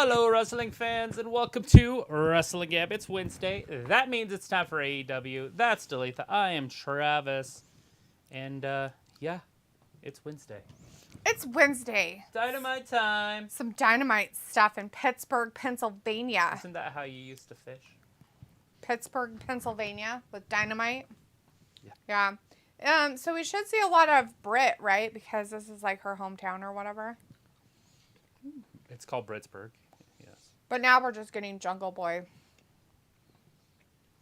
Hello, wrestling fans, and welcome to Wrestling Gab. It's Wednesday. That means it's time for AEW. That's Dalitha. I am Travis. And, yeah, it's Wednesday. It's Wednesday. Dynamite time. Some dynamite stuff in Pittsburgh, Pennsylvania. Isn't that how you used to fish? Pittsburgh, Pennsylvania with dynamite? Yeah. Yeah. So we should see a lot of Brit, right? Because this is like her hometown or whatever. It's called Britsburg. Yes. But now we're just getting Jungle Boy.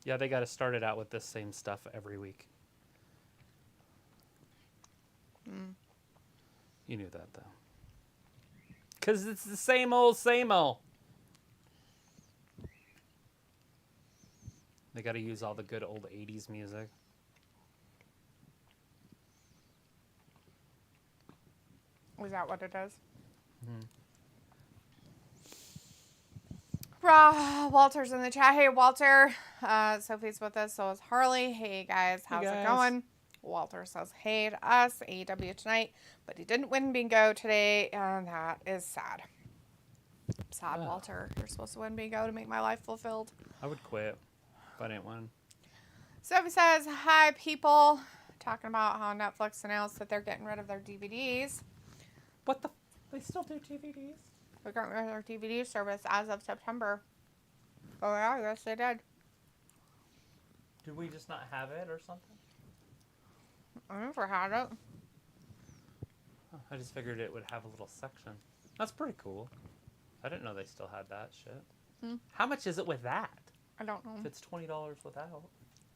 Yeah, they got to start it out with this same stuff every week. You knew that, though. Because it's the same old, same old. They got to use all the good old 80s music. Is that what it is? Mm-hmm. Walter's in the chat. Hey, Walter. Sophie's with us. So is Harley. Hey, guys. How's it going? Walter says, hey to us, AEW tonight. But he didn't win bingo today, and that is sad. Sad, Oh. Walter. You're supposed to win bingo to make my life fulfilled. I would quit if I didn't win. Sophie says, hi, people. Talking about how Netflix announced that they're getting rid of their DVDs. What the? They still do DVDs? They're getting rid of their DVD service as of September. Oh, yeah, yes, they did. Did we just not have it or something? I never had it. Oh, I just figured it would have a little section. That's pretty cool. I didn't know they still had that shit. How much is it with that? I don't know. If it's $20 without.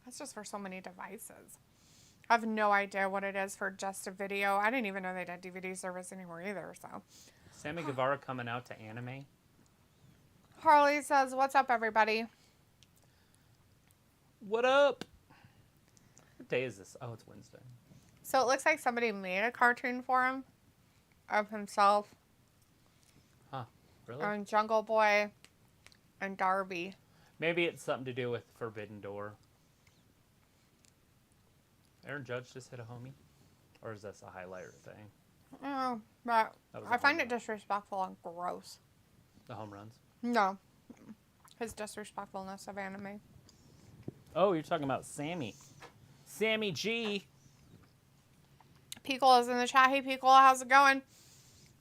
That's just for so many devices. I have no idea what it is for just a video. I didn't even know they did DVD service anymore either, so. Sammy Guevara coming out to anime. Harley says, what's up, everybody? What up? What day is this? Oh, it's Wednesday. So it looks like somebody made a cartoon for him of himself. Huh. Really? And Jungle Boy and Darby. Maybe it's something to do with Forbidden Door. Aaron Judge just hit a homie? Or is this a highlighter thing? Oh, but I find it home run. disrespectful and gross. The home runs? No. His disrespectfulness of anime. Oh, you're talking about Sammy. Sammy G. Pickle is in the chat. Hey, Pickle, how's it going?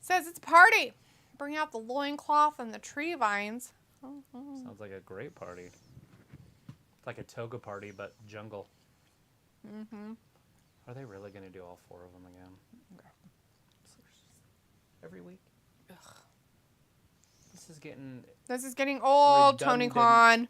Says it's a party. Bring out the loincloth and the tree vines. Sounds like a great party. It's like a toga party, but jungle. Mm-hmm. Are they really going to do all 4 of them again? Every week? Ugh. This is getting old, Tony Khan.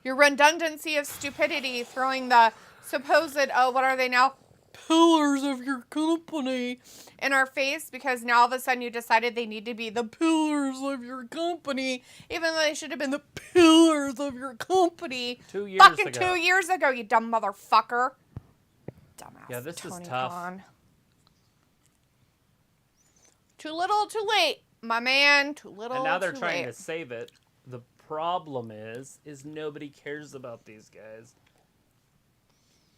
Your redundancy of stupidity, throwing the supposed, what are they now? Pillars of your company in our face, because now all of a sudden you decided they need to be the pillars of your company, even though they should have been the pillars of your company 2 years fucking ago. 2 years ago, you dumb motherfucker. Dumbass. Yeah, this Tony is tough. Khan. Too little, too late, my man. Too little, And now they're too trying late. to save it. The problem is nobody cares about these guys.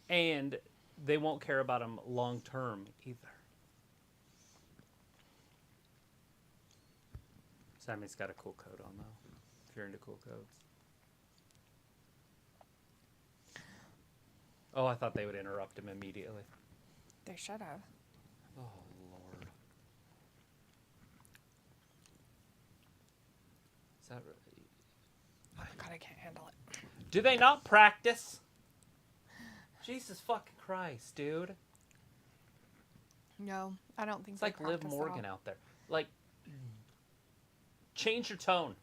And they won't care about them long term either. Sammy's got a cool coat on, though, if you're into cool coats. Oh, I thought they would interrupt him immediately. They should have. Oh, Lord. Is that really... Oh, God, I can't handle it. Do they not practice? Jesus fucking Christ, dude. No, I don't think It's like Liv Morgan out there. Like, change your tone.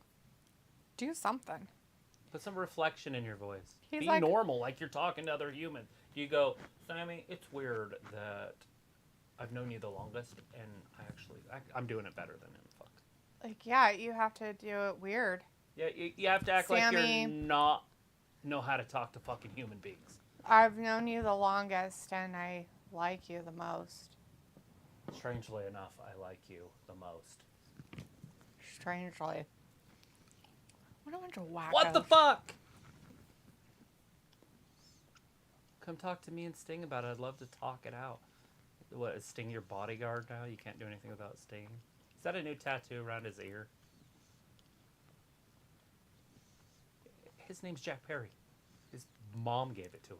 Do something. Put some reflection in your voice. He's Be like- normal, like you're talking to other humans. You go, Sammy, it's weird that I've known you the longest, and I'm doing it better than him. Fuck. Like, yeah, you have to do it weird. Yeah, you have to act like Sammy. you're not know how to talk to fucking human beings. I've known you the longest, and I like you the most. Strangely enough, I like you the most. Strangely. What a bunch of wackos. What the fuck? Come talk to me and Sting about it. I'd love to talk it out. What, is Sting your bodyguard now? You can't do anything without Sting. Is that a new tattoo around his ear? His name's Jack Perry. His mom gave it to him.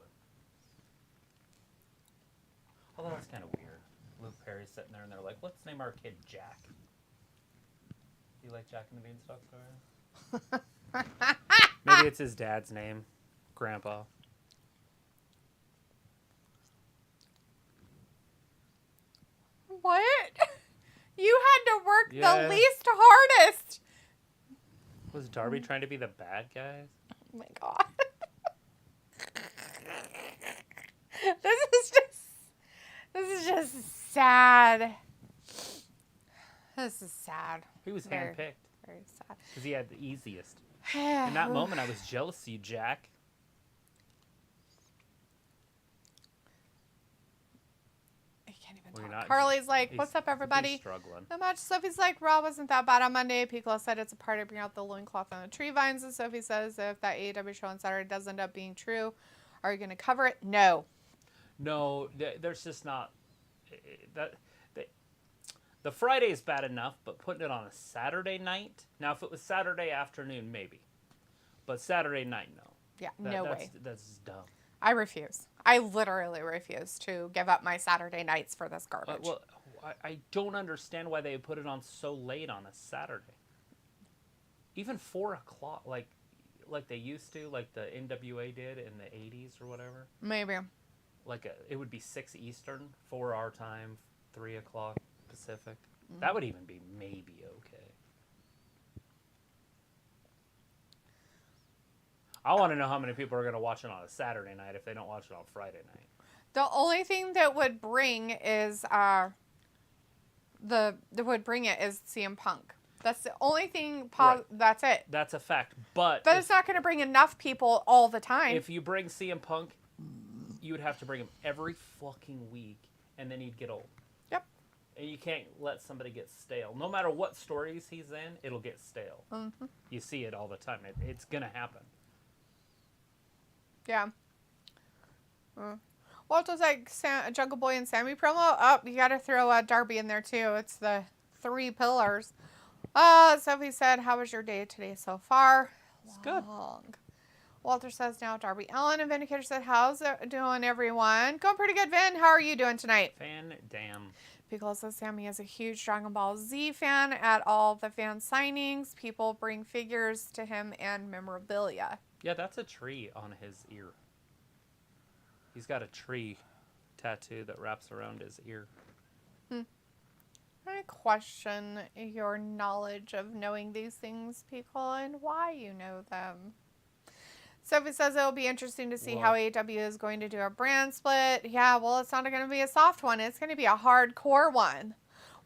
Although that's kind of weird. Luke Perry's sitting there and they're like, let's name our kid Jack. Do you like Jack and the Beanstalk story? Maybe it's his dad's name. Grandpa. What? You had to work Yeah. the least hardest. Was Darby trying to be the bad guy? Oh my god. This is just sad. This is sad. He was Very, handpicked. Very sad. Because he had the easiest. In that moment, I was jealous of you, Jack. I can't even Well, you're talk. not- Carly's like, he's- what's up, everybody? He's struggling. Not much. Sophie's like, Raw wasn't that bad on Monday. Piccolo said it's a party to bring out the loincloth on the tree vines. And Sophie says if that AEW show on Saturday does end up being true, are you going to cover it? No. No, there's just not... The Friday is bad enough, but putting it on a Saturday night... Now, if it was Saturday afternoon, maybe. But Saturday night, no. Yeah, no way. That's dumb. I refuse. I literally refuse to give up my Saturday nights for this garbage. Well, I don't understand why they put it on so late on a Saturday. Even 4 o'clock, like they used to, like the NWA did in the 80s or whatever. Maybe. It would be 6 Eastern, 4 our time, 3 o'clock Pacific. That would even be maybe okay. I want to know how many people are going to watch it on a Saturday night if they don't watch it on Friday night. The only thing that would bring is that would bring it is CM Punk. That's the only thing. Right. That's it. That's a fact. But It's not going to bring enough people all the time. if you bring CM Punk, you would have to bring him every fucking week, and then he'd get old. Yep. And you can't let somebody get stale. No matter what stories he's in, it'll get stale. Mm-hmm. You see it all the time. It's going to happen. Yeah. Walter's like Jungle Boy and Sammy promo. Oh, you got to throw Darby in there too. It's the 3 pillars. Sophie said, how was your day today so far? It's good. Long. Walter says now Darby Allin. And Vindicator said, how's it doing, everyone? Going pretty good, Vin. How are you doing tonight? Fan damn. Piccolo says Sammy is a huge Dragon Ball Z fan. At all the fan signings, people bring figures to him and memorabilia. Yeah, that's a tree on his ear. He's got a tree tattoo that wraps around his ear. I question your knowledge of knowing these things, Piccolo, and why you know them. Sophie says it'll be interesting to see how AEW is going to do a brand split. Yeah, well, it's not going to be a soft one. It's going to be a hardcore one.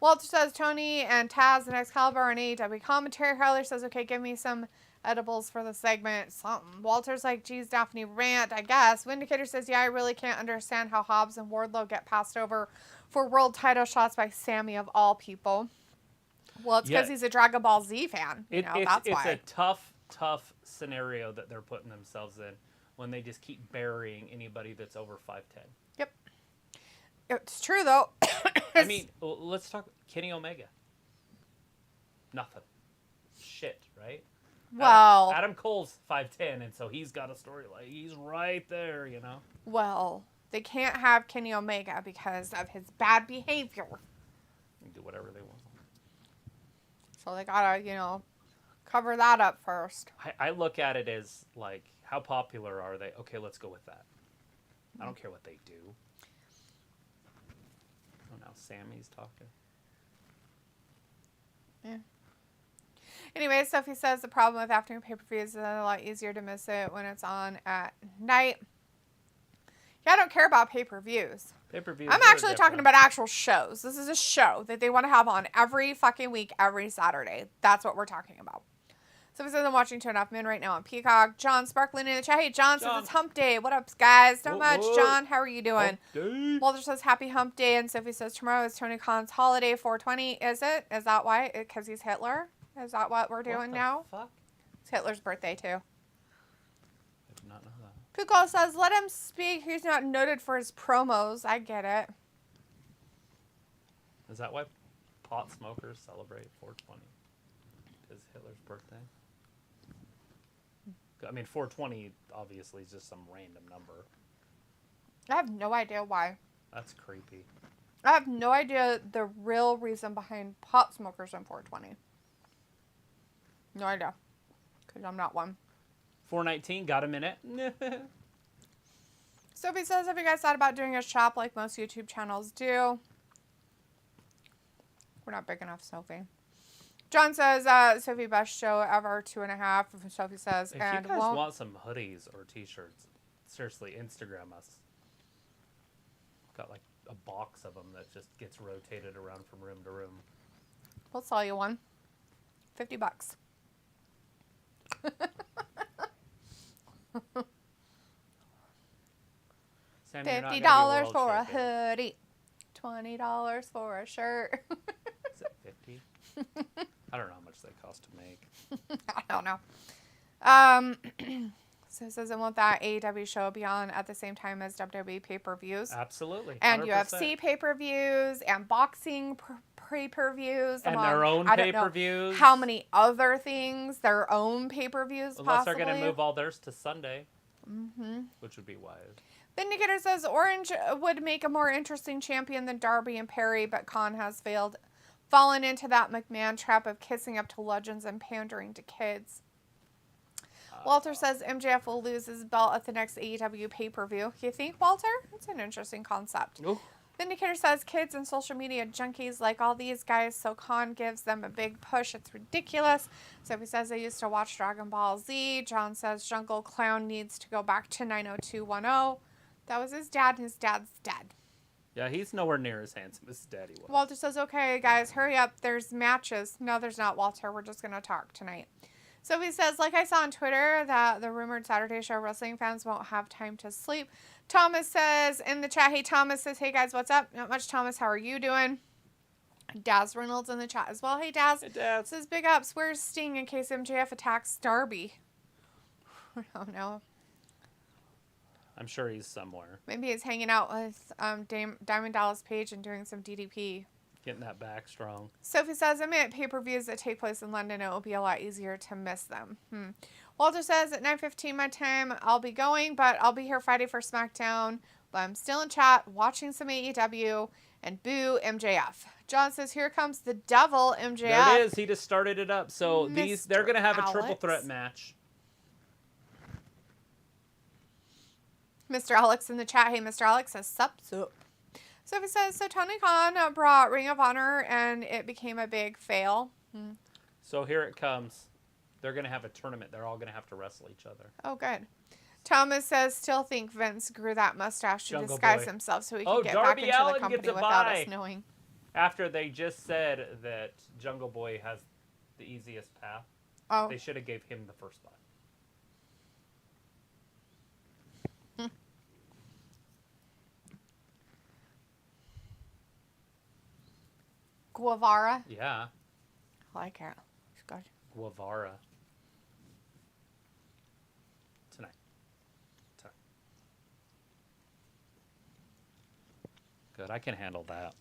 Walter says Tony and Taz and Excalibur and AEW commentary. Harley says, okay, give me some edibles for the segment. Something. Walter's like, geez, Daphne, rant, I guess. Vindicator says, yeah, I really can't understand how Hobbs and Wardlow get passed over for world title shots by Sammy of all people. Well, it's because he's a Dragon Ball Z fan. That's why. It's a tough scenario that they're putting themselves in when they just keep burying anybody that's over 5'10". Yep. It's true, though. I mean, let's talk Kenny Omega. Nothing. Shit, right? Well, Adam Cole's 5'10", and so he's got a story like he's right there, you know? Well, they can't have Kenny Omega because of his bad behavior. They can do whatever they want. So they gotta, cover that up first. I look at it as, like, how popular are they? Okay, let's go with that. I don't care what they do. Oh, now Sammy's talking. Yeah. Anyway, Sophie says the problem with afternoon pay-per-views is a lot easier to miss it when it's on at night. Yeah, I don't care about pay-per-views. Pay-per-views I'm actually talking about actual shows. This is a show that they want to have on every fucking week, every Saturday. That's what we're talking about. Sophie says I'm watching Two Enough Men right now on Peacock. John sparkling in the chat. Hey, John says it's hump day. What up, guys? Not much. John, how are you doing? Walter says happy hump day. And Sophie says tomorrow is Tony Khan's holiday, 420. Is it? Is that why? Because he's Hitler? Is that what we're doing now? Fuck? It's Hitler's birthday, too. I did not know that. Piccolo says, let him speak. He's not noted for his promos. I get it. Is that why pot smokers celebrate 420? Is Hitler's birthday? I mean, 420 obviously is just some random number. I have no idea why. That's creepy. I have no idea the real reason behind pot smokers in 420. No idea. Because I'm not one. 419, got a minute. Sophie says, have you guys thought about doing a shop like most YouTube channels do? We're not big enough, Sophie. John says, Sophie, best show ever, 2.5. Sophie says, If and you guys want some hoodies or t-shirts, seriously, Instagram us. Got like a box of them that just gets rotated around from room to room. We'll sell you one. $50. Sam, you're not gonna be $50 world for a champion. hoodie. $20 for a shirt. Is it 50? I don't know how much they cost to make. I don't know. So it says, I want that AEW show be on at the same time as WWE pay-per-views. Absolutely. 100%. And UFC pay-per-views and boxing pay-per-views. And their own pay-per-views. How many other things, their own pay-per-views Unless possibly. they're going to move all theirs to Sunday. Mm-hmm. Which would be wise. Vindicator says, Orange would make a more interesting champion than Darby and Perry, but Khan has fallen into that McMahon trap of kissing up to legends and pandering to kids. Walter says MJF will lose his belt at the next AEW pay-per-view. You think, Walter? That's an interesting concept. Ooh. Vindicator says kids and social media junkies like all these guys, so Khan gives them a big push. It's ridiculous. Sophie says they used to watch Dragon Ball Z. John says Jungle Clown needs to go back to 90210. That was his dad, and his dad's dead. Yeah, he's nowhere near as handsome as his daddy was. Walter says, okay, guys, hurry up. There's matches. No, there's not, Walter. We're just going to talk tonight. Sophie says, like I saw on Twitter, that the rumored Saturday show wrestling fans won't have time to sleep. Thomas says in the chat, hey, Thomas says, hey, guys, what's up? Not much, Thomas. How are you doing? Daz Reynolds in the chat as well. Hey, Daz. Hey, Daz. Says, big ups. Where's Sting in case MJF attacks Darby? I don't know. I'm sure he's somewhere. Maybe he's hanging out with Diamond Dallas Page and doing some DDP. Getting that back strong. Sophie says, I'm at pay-per-views that take place in London. It will be a lot easier to miss them. Walter says, at 9:15 my time, I'll be going, but I'll be here Friday for SmackDown. But I'm still in chat, watching some AEW, and boo MJF. John says, here comes the devil, MJF. There it is. He just started it up. So they're going to have a triple Alex. threat match. Mr. Alex in the chat. Hey, Mr. Alex says, sup. Sophie says, so Tony Khan brought Ring of Honor, and it became a big fail. So here it comes. They're going to have a tournament. They're all going to have to wrestle each other. Oh, good. Thomas says, still think Vince grew that mustache to Jungle disguise Boy. himself so he can get Darby back into Allin the company gets a without bye. us knowing. After they just said that Jungle Boy has the easiest path, Oh. they should have gave him the first spot. Guevara. Yeah. I like it. It's good. Guevara. Tonight. Good. I can handle that.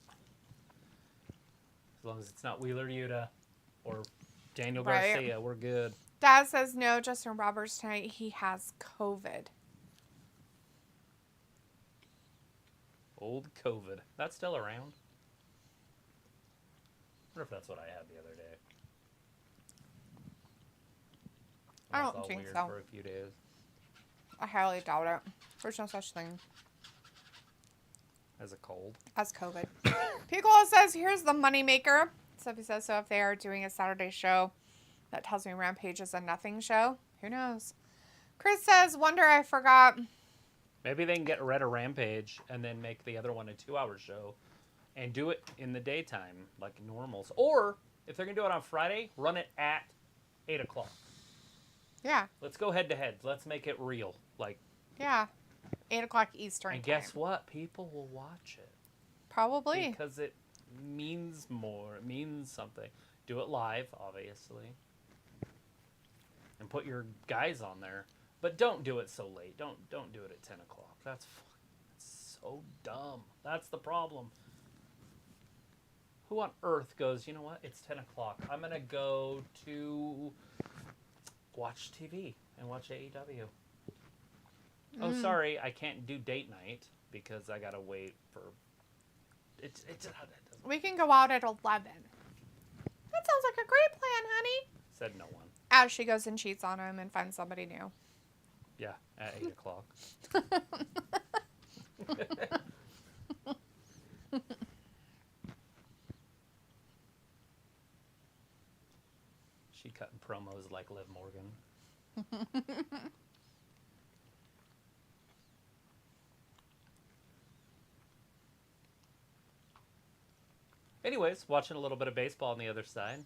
As long as it's not Wheeler Yuta or Daniel Right. Garcia, we're good. Dad says no, Justin Roberts tonight. He has COVID. Old COVID. That's still around. I wonder if that's what I had the other day. I was don't all think weird so. for a few days. I highly doubt it. There's no such thing As a cold. as COVID. Piccolo says, here's the moneymaker. Sophie says, so if they are doing a Saturday show, that tells me Rampage is a nothing show. Who knows? Chris says, wonder I forgot. Maybe they can get rid of Rampage and then make the other one a 2-hour show and do it in the daytime like normals. Or, if they're going to do it on Friday, run it at 8 o'clock. Yeah. Let's go head-to-head. Let's make it real. Yeah. 8 o'clock Eastern And time. guess what? People will watch it. Probably. Because it means more. It means something. Do it live, obviously. And put your guys on there. But don't do it so late. Don't do it at 10 o'clock. That's so dumb. That's the problem. Who on earth goes, you know what? It's 10 o'clock. I'm going to go to watch TV and watch AEW. Oh, sorry, I can't do date night because I gotta wait for. It's We can go out at 11. That sounds like a great plan, honey. Said no one. As she goes and cheats on him and finds somebody new. Yeah, at 8 o'clock. She cutting promos like Liv Morgan. Anyways, watching a little bit of baseball on the other side.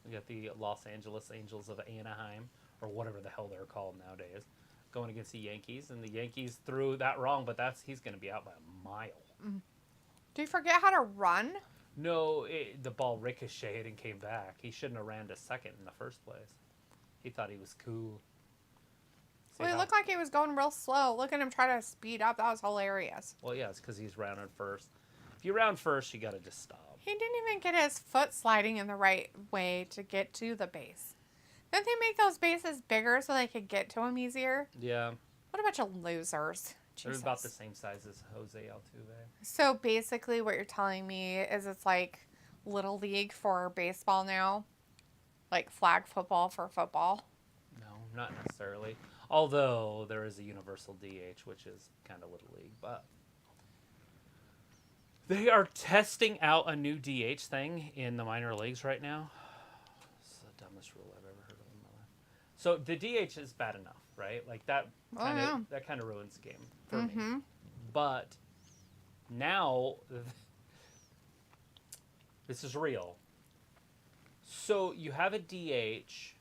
We got the Los Angeles Angels of Anaheim, or whatever the hell they're called nowadays, going against the Yankees. And the Yankees threw that wrong, but he's going to be out by a mile. Do you forget how to run? No, the ball ricocheted and came back. He shouldn't have ran to second in the first place. He thought he was cool. Well, he looked like he was going real slow. Look at him try to speed up. That was hilarious. Well, yeah, it's because he's rounded first. If you round first, you got to just stop. He didn't even get his foot sliding in the right way to get to the base. Didn't they make those bases bigger so they could get to him easier? Yeah. What a bunch of losers. They're Jesus. about the same size as Jose Altuve. So basically what you're telling me is it's like Little League for baseball now? Like flag football for football? No, not necessarily. Although there is a universal DH, which is kind of Little League. But they are testing out a new DH thing in the minor leagues right now. It's the dumbest rule I've ever heard of in my life. So the DH is bad enough, right? Like that kind of ruins the game for me. But now this is real. So you have a DH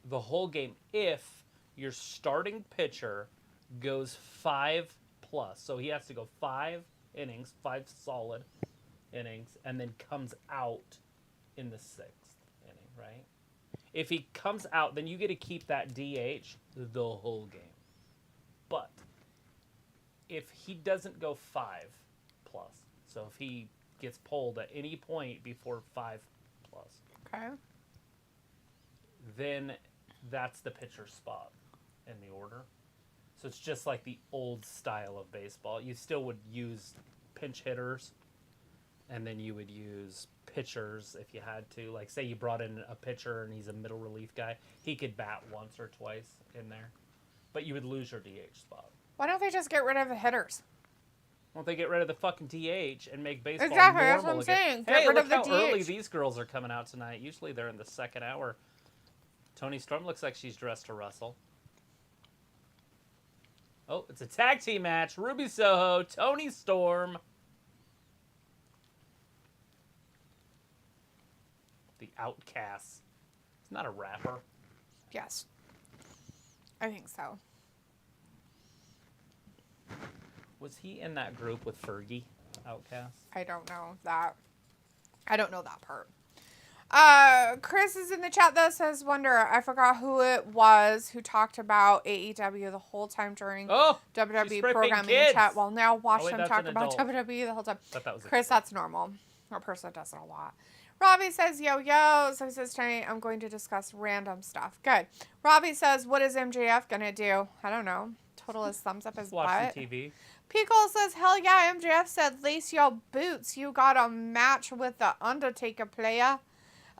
the whole game if your starting pitcher goes 5+. So he has to go 5 innings, 5 solid innings, and then comes out in the 6th inning, right? If he comes out, then you get to keep that DH the whole game. But if he doesn't go 5+, so if he gets pulled at any point before 5+, Okay. then that's the pitcher's spot in the order. So it's just like the old style of baseball. You still would use pinch hitters, and then you would use pitchers if you had to. Like, say you brought in a pitcher and he's a middle relief guy. He could bat once or twice in there. But you would lose your DH spot. Why don't they just get rid of the hitters? Why don't they get rid of the fucking DH and make baseball Exactly, normal that's what I'm again? saying. Hey, Get rid look of the how DH. early these girls are coming out tonight. Usually they're in the second hour. Toni Storm looks like she's dressed to wrestle. Oh, it's a tag team match. Ruby Soho, Toni Storm. The Outcasts. He's not a rapper. Yes. I think so. Was he in that group with Fergie, Outcast? I don't know that. I don't know that part. Chris is in the chat though, says, wonder, I forgot who it was who talked about AEW the whole time during WWE programming in chat. Well, now watch them talk about WWE the whole time. Chris, that's normal. Our person does it a lot. Robbie says, yo, yo. So he says, tonight I'm going to discuss random stuff. Good. Robbie says, what is MJF going to do? I don't know. Total his thumbs up his butt. Watch the TV. Pickle says, hell yeah, MJF said, lace your boots. You got a match with the Undertaker player.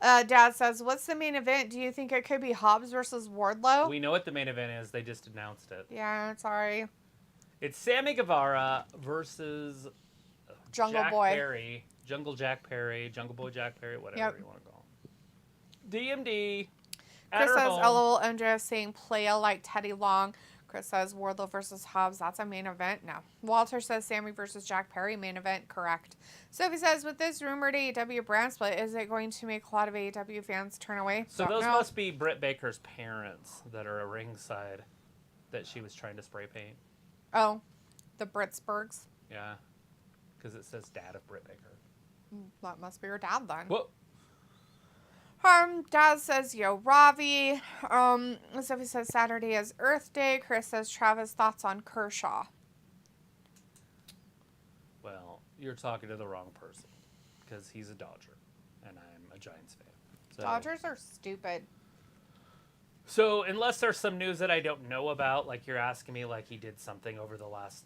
Dad says, what's the main event? Do you think it could be Hobbs versus Wardlow? We know what the main event is. They just announced it. Yeah, sorry. It's Sammy Guevara versus Jungle Jack Boy. Perry. Jungle Jack Perry. Jungle Boy Jack Perry. Whatever you want to call him. DMD. Chris says, LOL, MJF saying playa like Teddy Long. Chris says, Wardlow versus Hobbs. That's a main event? No. Walter says, Sammy versus Jack Perry. Main event? Correct. Sophie says, with this rumored AEW brand split, is it going to make a lot of AEW fans turn away? So those must be Britt Baker's parents that are at ringside that she was trying to spray paint. Oh, the Britsburgs? Yeah. Because it says dad of Britt Baker. That must be her dad then. Whoa. Dad says, yo, Ravi. Sophie says, Saturday is Earth Day. Chris says, Travis, thoughts on Kershaw? Well, you're talking to the wrong person. Because he's a Dodger. And I'm a Giants fan. So, Dodgers are stupid. So, unless there's some news that I don't know about, like you're asking me, like he did something over the last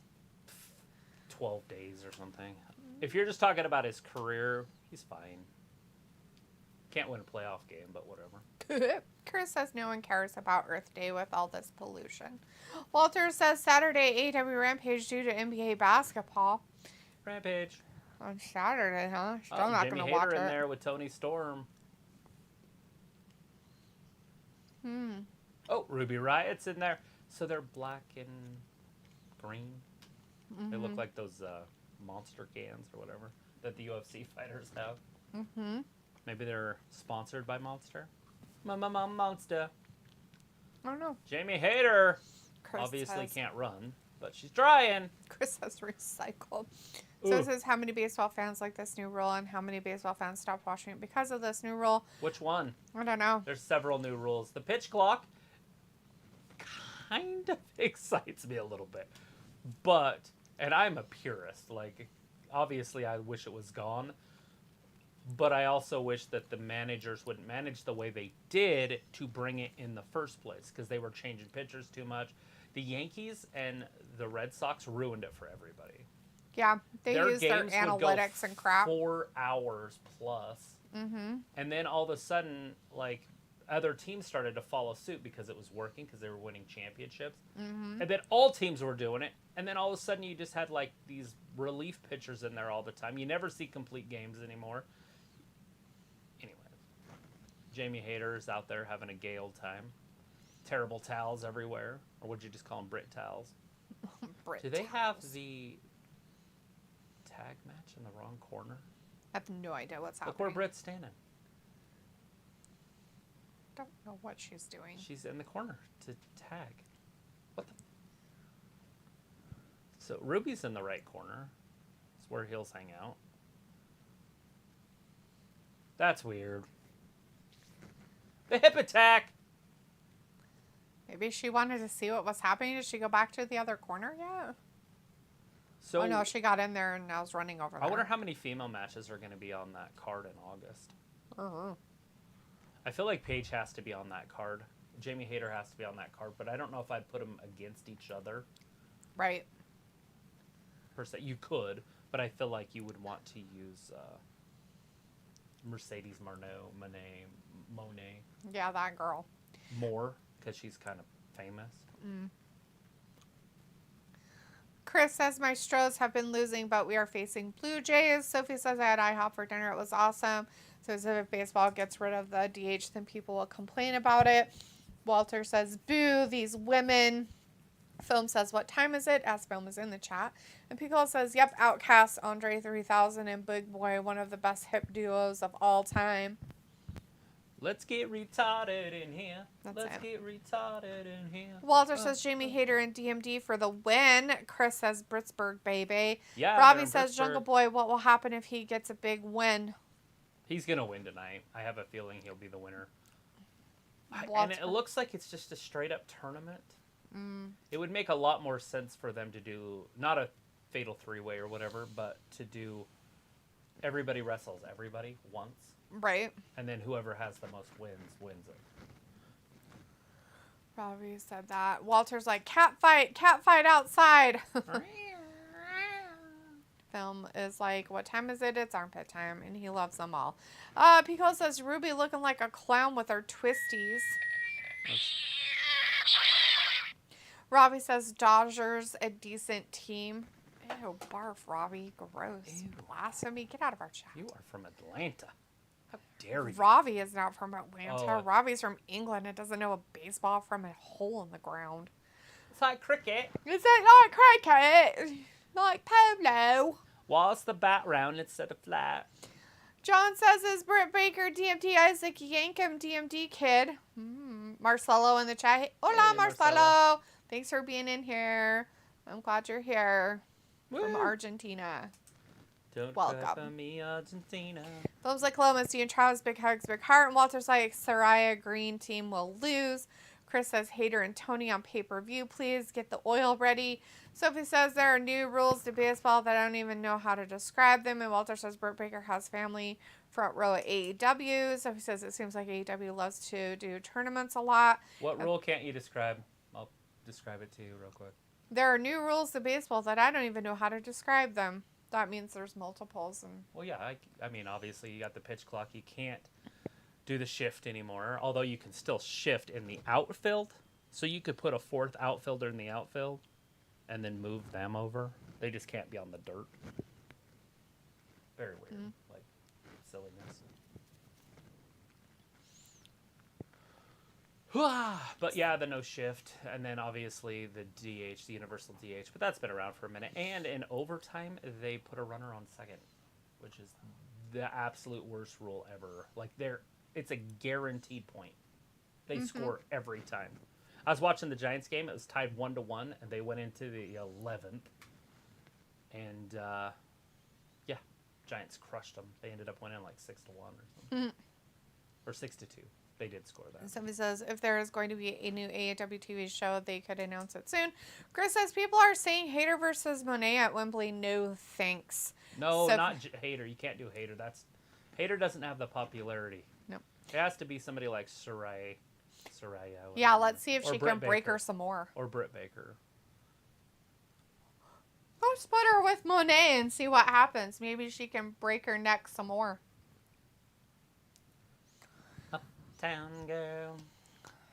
12 days or something. If you're just talking about his career, he's fine. Can't win a playoff game, but whatever. Chris says no one cares about Earth Day with all this pollution. Walter says Saturday AEW Rampage due to NBA basketball. Rampage. On Saturday, huh? Still not Jimmy going to watch Hager it. in there with Tony Storm. Oh, Ruby Riot's in there. So they're black and green. Mm-hmm. They look like those monster cans or whatever that the UFC fighters have. Mm-hmm. Maybe they're sponsored by Monster. Monster. I don't know. Jamie Hayter obviously can't run, but she's trying. Chris has recycled. So it says how many baseball fans like this new rule and how many baseball fans stopped watching it because of this new rule. Which one? I don't know. There's several new rules. The pitch clock kind of excites me a little bit. But, and I'm a purist, like, obviously I wish it was gone. But I also wish that the managers wouldn't manage the way they did to bring it in the first place because they were changing pitchers too much. The Yankees and the Red Sox ruined it for everybody. Yeah, they Their use their games would analytics go and crap. 4 hours plus. Mm-hmm. And then all of a sudden, like, other teams started to follow suit because it was working because they were winning championships. Mm-hmm. And then all teams were doing it. And then all of a sudden you just had, like, these relief pitchers in there all the time. You never see complete games anymore. Anyway, Jamie Hayter's out there having a gay old time. Terrible towels everywhere. Or would you just call them Brit towels? Do they have the tag match in the wrong corner? I have no idea what's happening. Look where Britt's standing. Don't know what she's doing. She's in the corner to tag. What the? So Ruby's in the right corner. It's where heels hang out. That's weird. The hip attack! Maybe she wanted to see what was happening. Did she go back to the other corner yet? So, oh no, she got in there and now is running over there. I wonder how many female matches are going to be on that card in August. Uh-huh. I feel like Paige has to be on that card. Jamie Hayter has to be on that card, but I don't know if I'd put them against each other. Right. Per se. You could, but I feel like you would want to use Mercedes Monet. Yeah, that girl. More, because she's kind of famous. Mm. Chris says my Stros have been losing, but we are facing Blue Jays. Sophie says I had IHOP for dinner. It was awesome. So if baseball gets rid of the DH, then people will complain about it. Walter says, boo, these women. Film says, what time is it? As Film is in the chat. And Piccolo says, yep, Outcast, Andre 3000, and Big Boy, one of the best hip duos of all time. Let's get retarded in here. Let's get retarded in here. Walter says Jamie Hayter and DMD for the win. Chris says Britsburg, baby. Yeah, Robbie says Jungle Boy, what will happen if he gets a big win? He's going to win tonight. I have a feeling he'll be the winner. Walter. And it looks like it's just a straight-up tournament. Mm. It would make a lot more sense for them to do, not a fatal three-way or whatever, but to do everybody wrestles everybody once. Right. And then whoever has the most wins it. Robbie said that. Walter's like, cat fight outside. Film is like, what time is it? It's armpit time, and he loves them all. Pico says, Ruby looking like a clown with her twisties. Robbie says, Dodgers, a decent team. Ew, barf, Robbie. Gross. Ew. Blasphemy. Get out of our chat. You are from Atlanta. How dare you? Robbie is not from Atlanta. Oh. Robbie's from England and doesn't know a baseball from a hole in the ground. It's like cricket. Is it like cricket? Like polo? What's the bat round instead of flat? John says, is Britt Baker, DMD, Isaac Yankum, DMD kid? Marcelo in the chat. Hola, Hey, Marcelo. Thanks for being in here. I'm glad you're here. Woo. From Argentina. Don't Welcome. cry for me, Argentina. Films like Lomas, and Travis, big hugs, big heart. And Walter's like, Soraya, green team will lose. Chris says, Hayter and Tony on pay-per-view, please. Get the oil ready. Sophie says there are new rules to baseball that I don't even know how to describe them. And Walter says Britt Baker has family front row at AEW. So he says it seems like AEW loves to do tournaments a lot. What rule can't you describe? I'll describe it to you real quick. There are new rules to baseball that I don't even know how to describe them. That means there's multiples. And Well, yeah, I mean, obviously you got the pitch clock. You can't do the shift anymore, although you can still shift in the outfield. So you could put a fourth outfielder in the outfield and then move them over. They just can't be on the dirt. Very weird. Like, silliness. But yeah, the no shift, and then obviously the DH, the universal DH, but that's been around for a minute. And in overtime, they put a runner on second, which is the absolute worst rule ever. Like, it's a guaranteed point. They score every time. I was watching the Giants game. It was tied 1-1, and they went into the 11th. And yeah, Giants crushed them. They ended up winning like 6-1 or something, or 6-2. They did score that. somebody says if there is going to be a new AEW TV show, they could announce it soon. Chris says people are saying Hager versus Monet at Wembley. No thanks. No, not Hager. You can't do Hager. Hager doesn't have the popularity. No. It has to be somebody like Saraya. Yeah, let's see if Or she Britt can break Baker. her some more. Or Britt Baker. Let's put her with Monet and see what happens. Maybe she can break her neck some more. Uptown girl.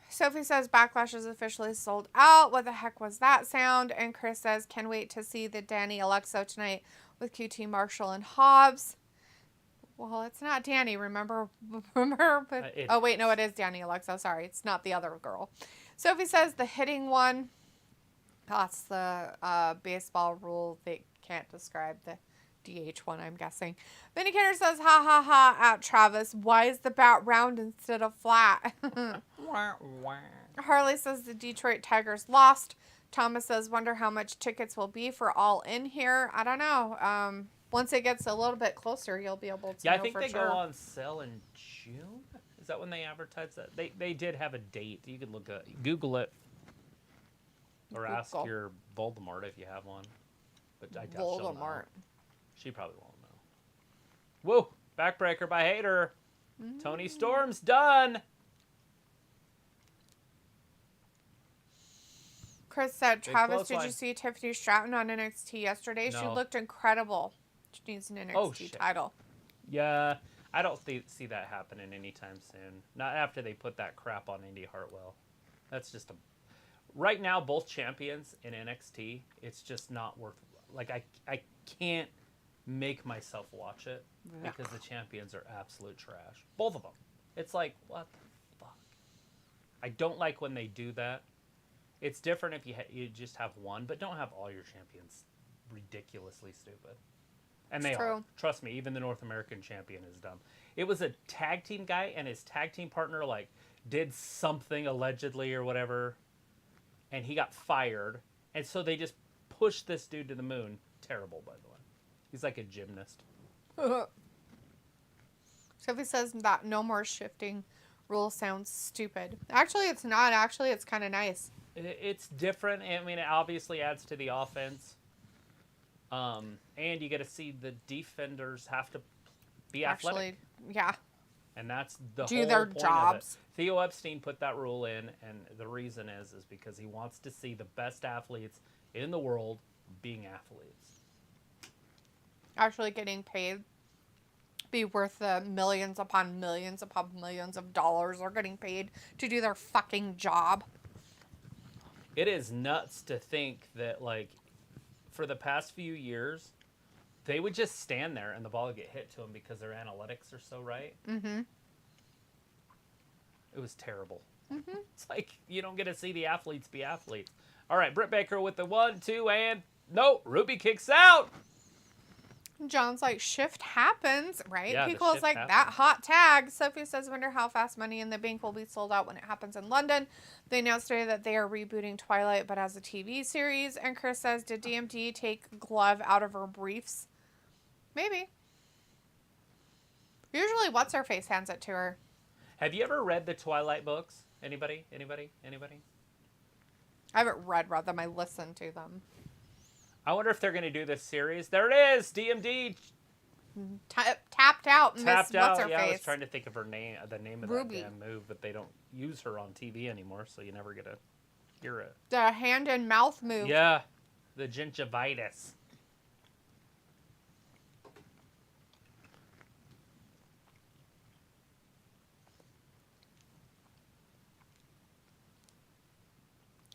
Sophie says Backlash is officially sold out. What the heck was that sound? And Chris says, can wait to see the Danny Alexo tonight with QT Marshall and Hobbs. Well, it's not Danny, remember? But, oh, wait, no, it is Danny Alexo. Sorry, it's not the other girl. Sophie says the hitting one. That's the baseball rule they can't describe. The DH one, I'm guessing. Vindicator says, ha ha ha, at Travis. Why is the bat round instead of flat? Harley says the Detroit Tigers lost. Thomas says, wonder how much tickets will be for all in here. I don't know. Once it gets a little bit closer, you'll be able to know I think for they sure. go on sale in June. Is that when they advertise that? They did have a date. You can Google it. Or ask your Voldemort if you have one. But I doubt she'll know. Voldemort. She probably won't know. Woo! Backbreaker by Hater. Tony Storm's done. Chris said, Big Travis, did clothesline. you see Tiffany Stratton on NXT yesterday? She No. looked incredible. She needs an NXT title. Yeah, I don't see that happening anytime soon. Not after they put that crap on Indy Hartwell. That's just Right now, both champions in NXT, it's just not worth... Like, I can't make myself watch it because the champions are absolute trash. Both of them. It's like, what the fuck? I don't like when they do that. It's different if you just have one, but don't have all your champions ridiculously stupid. And they are. Trust me, even the North American champion is dumb. It was a tag team guy, and his tag team partner, like, did something allegedly or whatever, and he got fired. And so they just pushed this dude to the moon. Terrible, by the way. He's like a gymnast. Sophie says that no more shifting rule sounds stupid. Actually, it's not. Actually, it's kind of nice. It's different. I mean, it obviously adds to the offense. And you get to see the defenders have to be athletic. Yeah. And that's the Do whole their point jobs. Of it. Theo Epstein put that rule in, and the reason is because he wants to see the best athletes in the world being athletes. Actually getting paid. Be worth the millions upon millions of dollars they're getting paid to do their fucking job. It is nuts to think that, like, for the past few years, they would just stand there and the ball would get hit to them because their analytics are so right. Mm-hmm. It was terrible. Mm-hmm. It's like you don't get to see the athletes be athletes. All right, Britt Baker with the 1, 2, and no, Ruby kicks out. John's like, shift happens, right? Yeah, People's like, that hot tag. Sophie says, wonder how fast Money in the Bank will be sold out when it happens in London. They announced today that they are rebooting Twilight, but as a TV series. And Chris says, did DMD take glove out of her briefs? Maybe. Usually, what's her face hands it to her. Have you ever read the Twilight books? Anybody? I haven't read them. I listened to them. I wonder if they're going to do this series. There it is, DMD. tapped out. Tapped Miss out. What's her Yeah, I was face? trying to think of her name, the name of Ruby. that damn move, but they don't use her on TV anymore, so you never get to hear it. The hand and mouth move. Yeah, the gingivitis.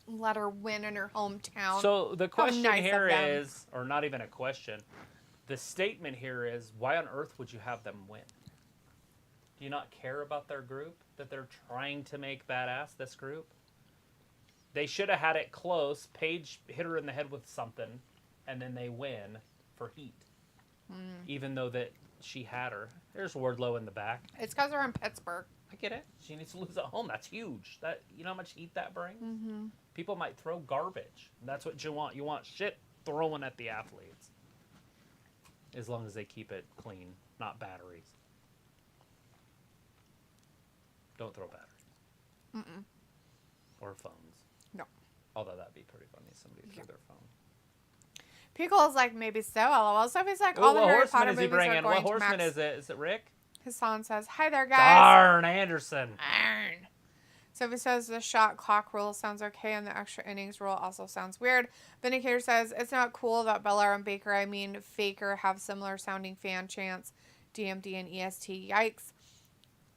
Let her win in her hometown. So the question nice here of them. is, or not even a question, the statement here is, why on earth would you have them win? Do you not care about their group? That they're trying to make badass, this group? They should have had it close. Paige hit her in the head with something, and then they win for heat. Even though that she had her. There's Wardlow in the back. It's because they're in Pittsburgh. I get it. She needs to lose at home. That's huge. That, you know how much heat that brings? Mm-hmm. People might throw garbage. That's what you want. You want shit thrown at the athletes. As long as they keep it clean, not batteries. Don't throw batteries. Mm-mm. Or phones. No. Although that'd be pretty funny if somebody threw their phone. Pickle's like, maybe so, LOL. Sophie's like, Ooh, all the what Harry horseman Potter is he movies are bringing? going What to horseman Max. is it? Is it Rick? His son says, hi there, guys. Arn Anderson. Arn. Sophie says the shot clock rule sounds okay and the extra innings rule also sounds weird. Vindicator says it's not cool that Belair and Baker, I mean Faker, have similar sounding fan chants. DMD and EST. Yikes.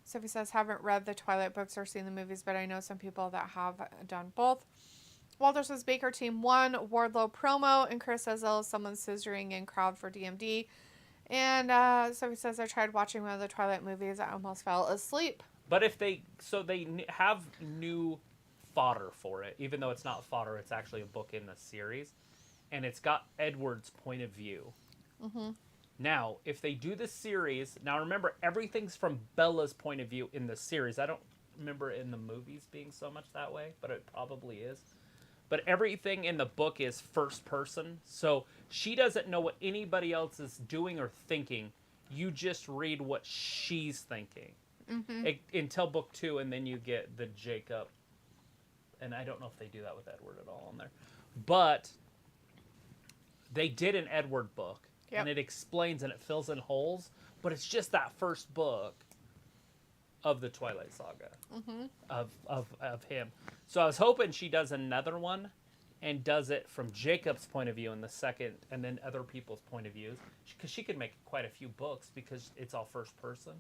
Sophie says, haven't read the Twilight books or seen the movies, but I know some people that have done both. Walter says Baker team won. Wardlow promo. And Chris says, oh, someone's scissoring in crowd for DMD. And Sophie says, I tried watching one of the Twilight movies. I almost fell asleep. But if they, so they have new fodder for it, even though it's not fodder, it's actually a book in the series. And it's got Edward's point of view. Mm-hmm. Now, if they do the series, now remember, everything's from Bella's point of view in the series. I don't remember in the movies being so much that way, but it probably is. But everything in the book is first person, so she doesn't know what anybody else is doing or thinking. You just read what she's thinking. Mm-hmm. Until book 2, and then you get the Jacob. And I don't know if they do that with Edward at all in there. But they did an Edward book. Yep. And it explains and it fills in holes. But it's just that first book of the Twilight Saga. Mm-hmm. Of him. So I was hoping she does another one and does it from Jacob's point of view in the second, and then other people's point of views. Because she could make quite a few books because it's all first person.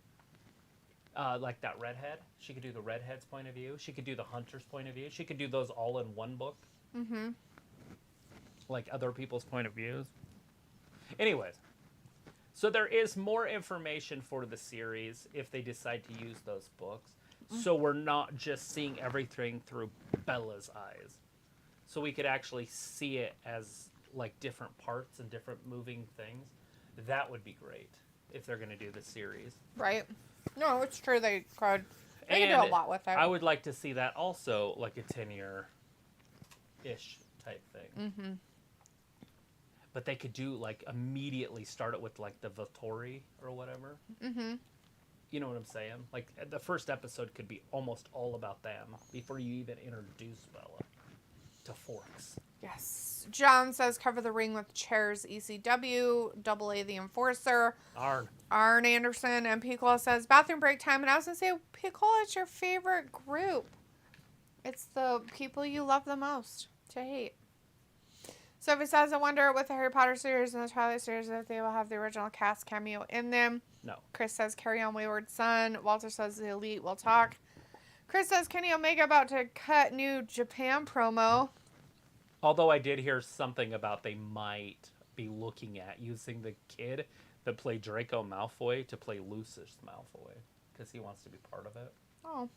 Like that redhead. She could do the redhead's point of view. She could do the hunter's point of view. She could do those all in one book. Mm-hmm. Like other people's point of views. Anyways. So there is more information for the series if they decide to use those books. So we're not just seeing everything through Bella's eyes. So we could actually see it as like different parts and different moving things. That would be great if they're going to do the series. Right. No, it's true. They could do a lot with it. I would like to see that also like a 10-year-ish type thing. Mm-hmm. But they could do like immediately start it with like the Vittori or whatever. Mm-hmm. You know what I'm saying? Like the first episode could be almost all about them before you even introduce Bella to Forks. Yes. John says cover the ring with chairs ECW, Double A the Enforcer, Arn Anderson, and Piccolo says bathroom break time. And I was going to say, Piccolo, it's your favorite group. It's the people you love the most to hate. Sophie says, I wonder with the Harry Potter series and the Twilight series if they will have the original cast cameo in them. No. Chris says, carry on Wayward Son. Walter says, the Elite will talk. Chris says, Kenny Omega about to cut new Japan promo. Although I did hear something about they might be looking at using the kid that played Draco Malfoy to play Lucius Malfoy because he wants to be part of it. Oh.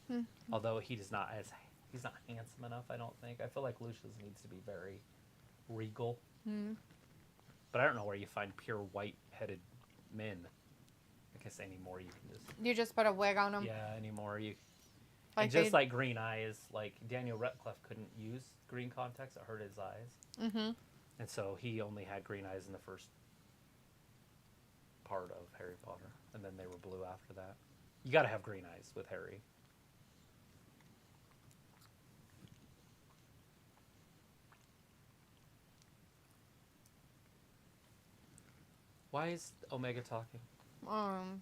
Although he's not handsome enough, I don't think. I feel like Lucius needs to be very regal. But I don't know where you find pure white-headed men. I guess anymore you can just put a wig on them. Yeah, anymore you. Like and just like green eyes, like Daniel Radcliffe couldn't use green contacts; it hurt his eyes. Mm-hmm. And so he only had green eyes in the first part of Harry Potter, and then they were blue after that. You got to have green eyes with Harry. Why is Omega talking? Um.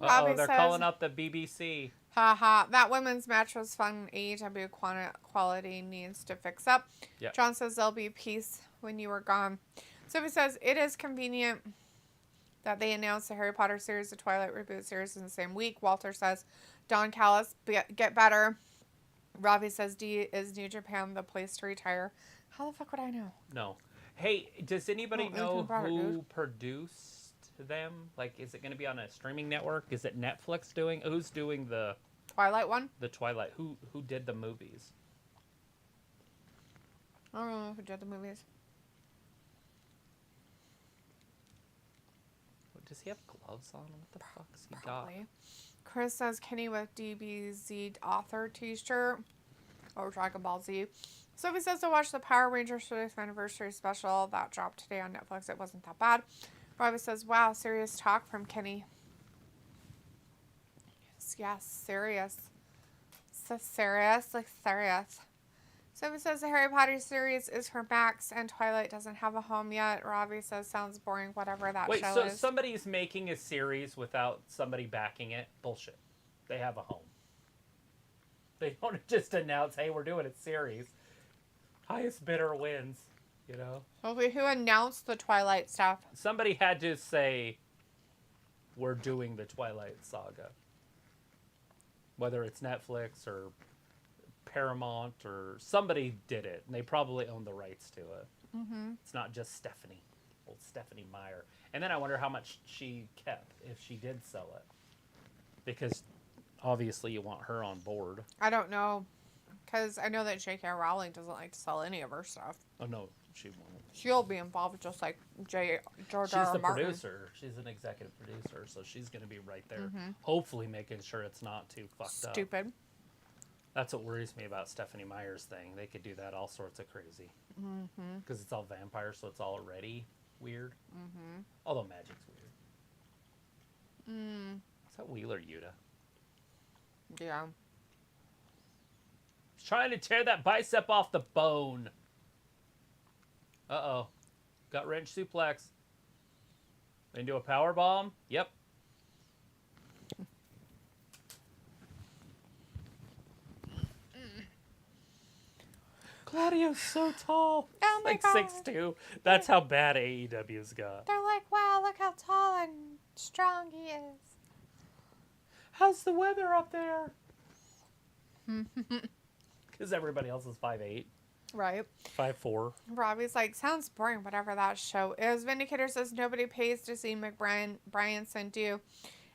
Uh-oh, Robbie they're says, calling up the BBC. haha, that women's match was fun. AEW quality needs to fix up. Yep. John says there'll be peace when you were gone. Sophie says it is convenient that they announced the Harry Potter series, the Twilight reboot series in the same week. Walter says, Don Callis, get better. Robbie says, is New Japan the place to retire? How the fuck would I know? No. Hey, does anybody know about it, who dude. produced them? Like, is it going to be on a streaming network? Is it Netflix doing? Who's doing the Twilight one? the Twilight? Who did the movies? I don't know who did the movies. Does he have gloves on? What the fuck's he Probably. got? Chris says Kenny with DBZ author t-shirt. Or Dragon Ball Z. Sophie says to watch the Power Rangers 30th anniversary special that dropped today on Netflix. It wasn't that bad. Robbie says, wow, serious talk from Kenny. Yes, serious. So serious, like serious. Sophie says the Harry Potter series is for Max and Twilight doesn't have a home yet. Robbie says sounds boring, whatever that Wait, show so is. somebody's making a series without somebody backing it? Bullshit. They have a home. They don't just announce, hey, we're doing a series. Highest bidder wins, you know? Sophie, who announced the Twilight stuff? Somebody had to say, we're doing the Twilight Saga. Whether it's Netflix or Paramount or somebody did it. And they probably own the rights to it. Mm-hmm. It's not just Stephanie. Old Stephanie Meyer. And then I wonder how much she kept if she did sell it. Because obviously you want her on board. I don't know. Because I know that J.K. Rowling doesn't like to sell any of her stuff. Oh, no, she won't. She'll be involved just like George She's R. R. the Martin. producer. She's an executive producer, so she's going to be right there. Hopefully making sure it's not too fucked up. Stupid. That's what worries me about Stephanie Meyer's thing. They could do that all sorts of crazy. Because it's all vampire, so it's already weird. Although magic's weird. Is that Wheeler Yuta? Yeah. He's trying to tear that bicep off the bone. Uh-oh. Gut wrench suplex. Into a power bomb? Yep. Claudio's so tall. Oh my like God. 6'2". That's how bad AEW's got. They're like, wow, look how tall and strong he is. How's the weather up there? Because everybody else is 5'8". Right. 5'4". Robbie's like, sounds boring, whatever that show is. Vindicator says nobody pays to see Bryanson do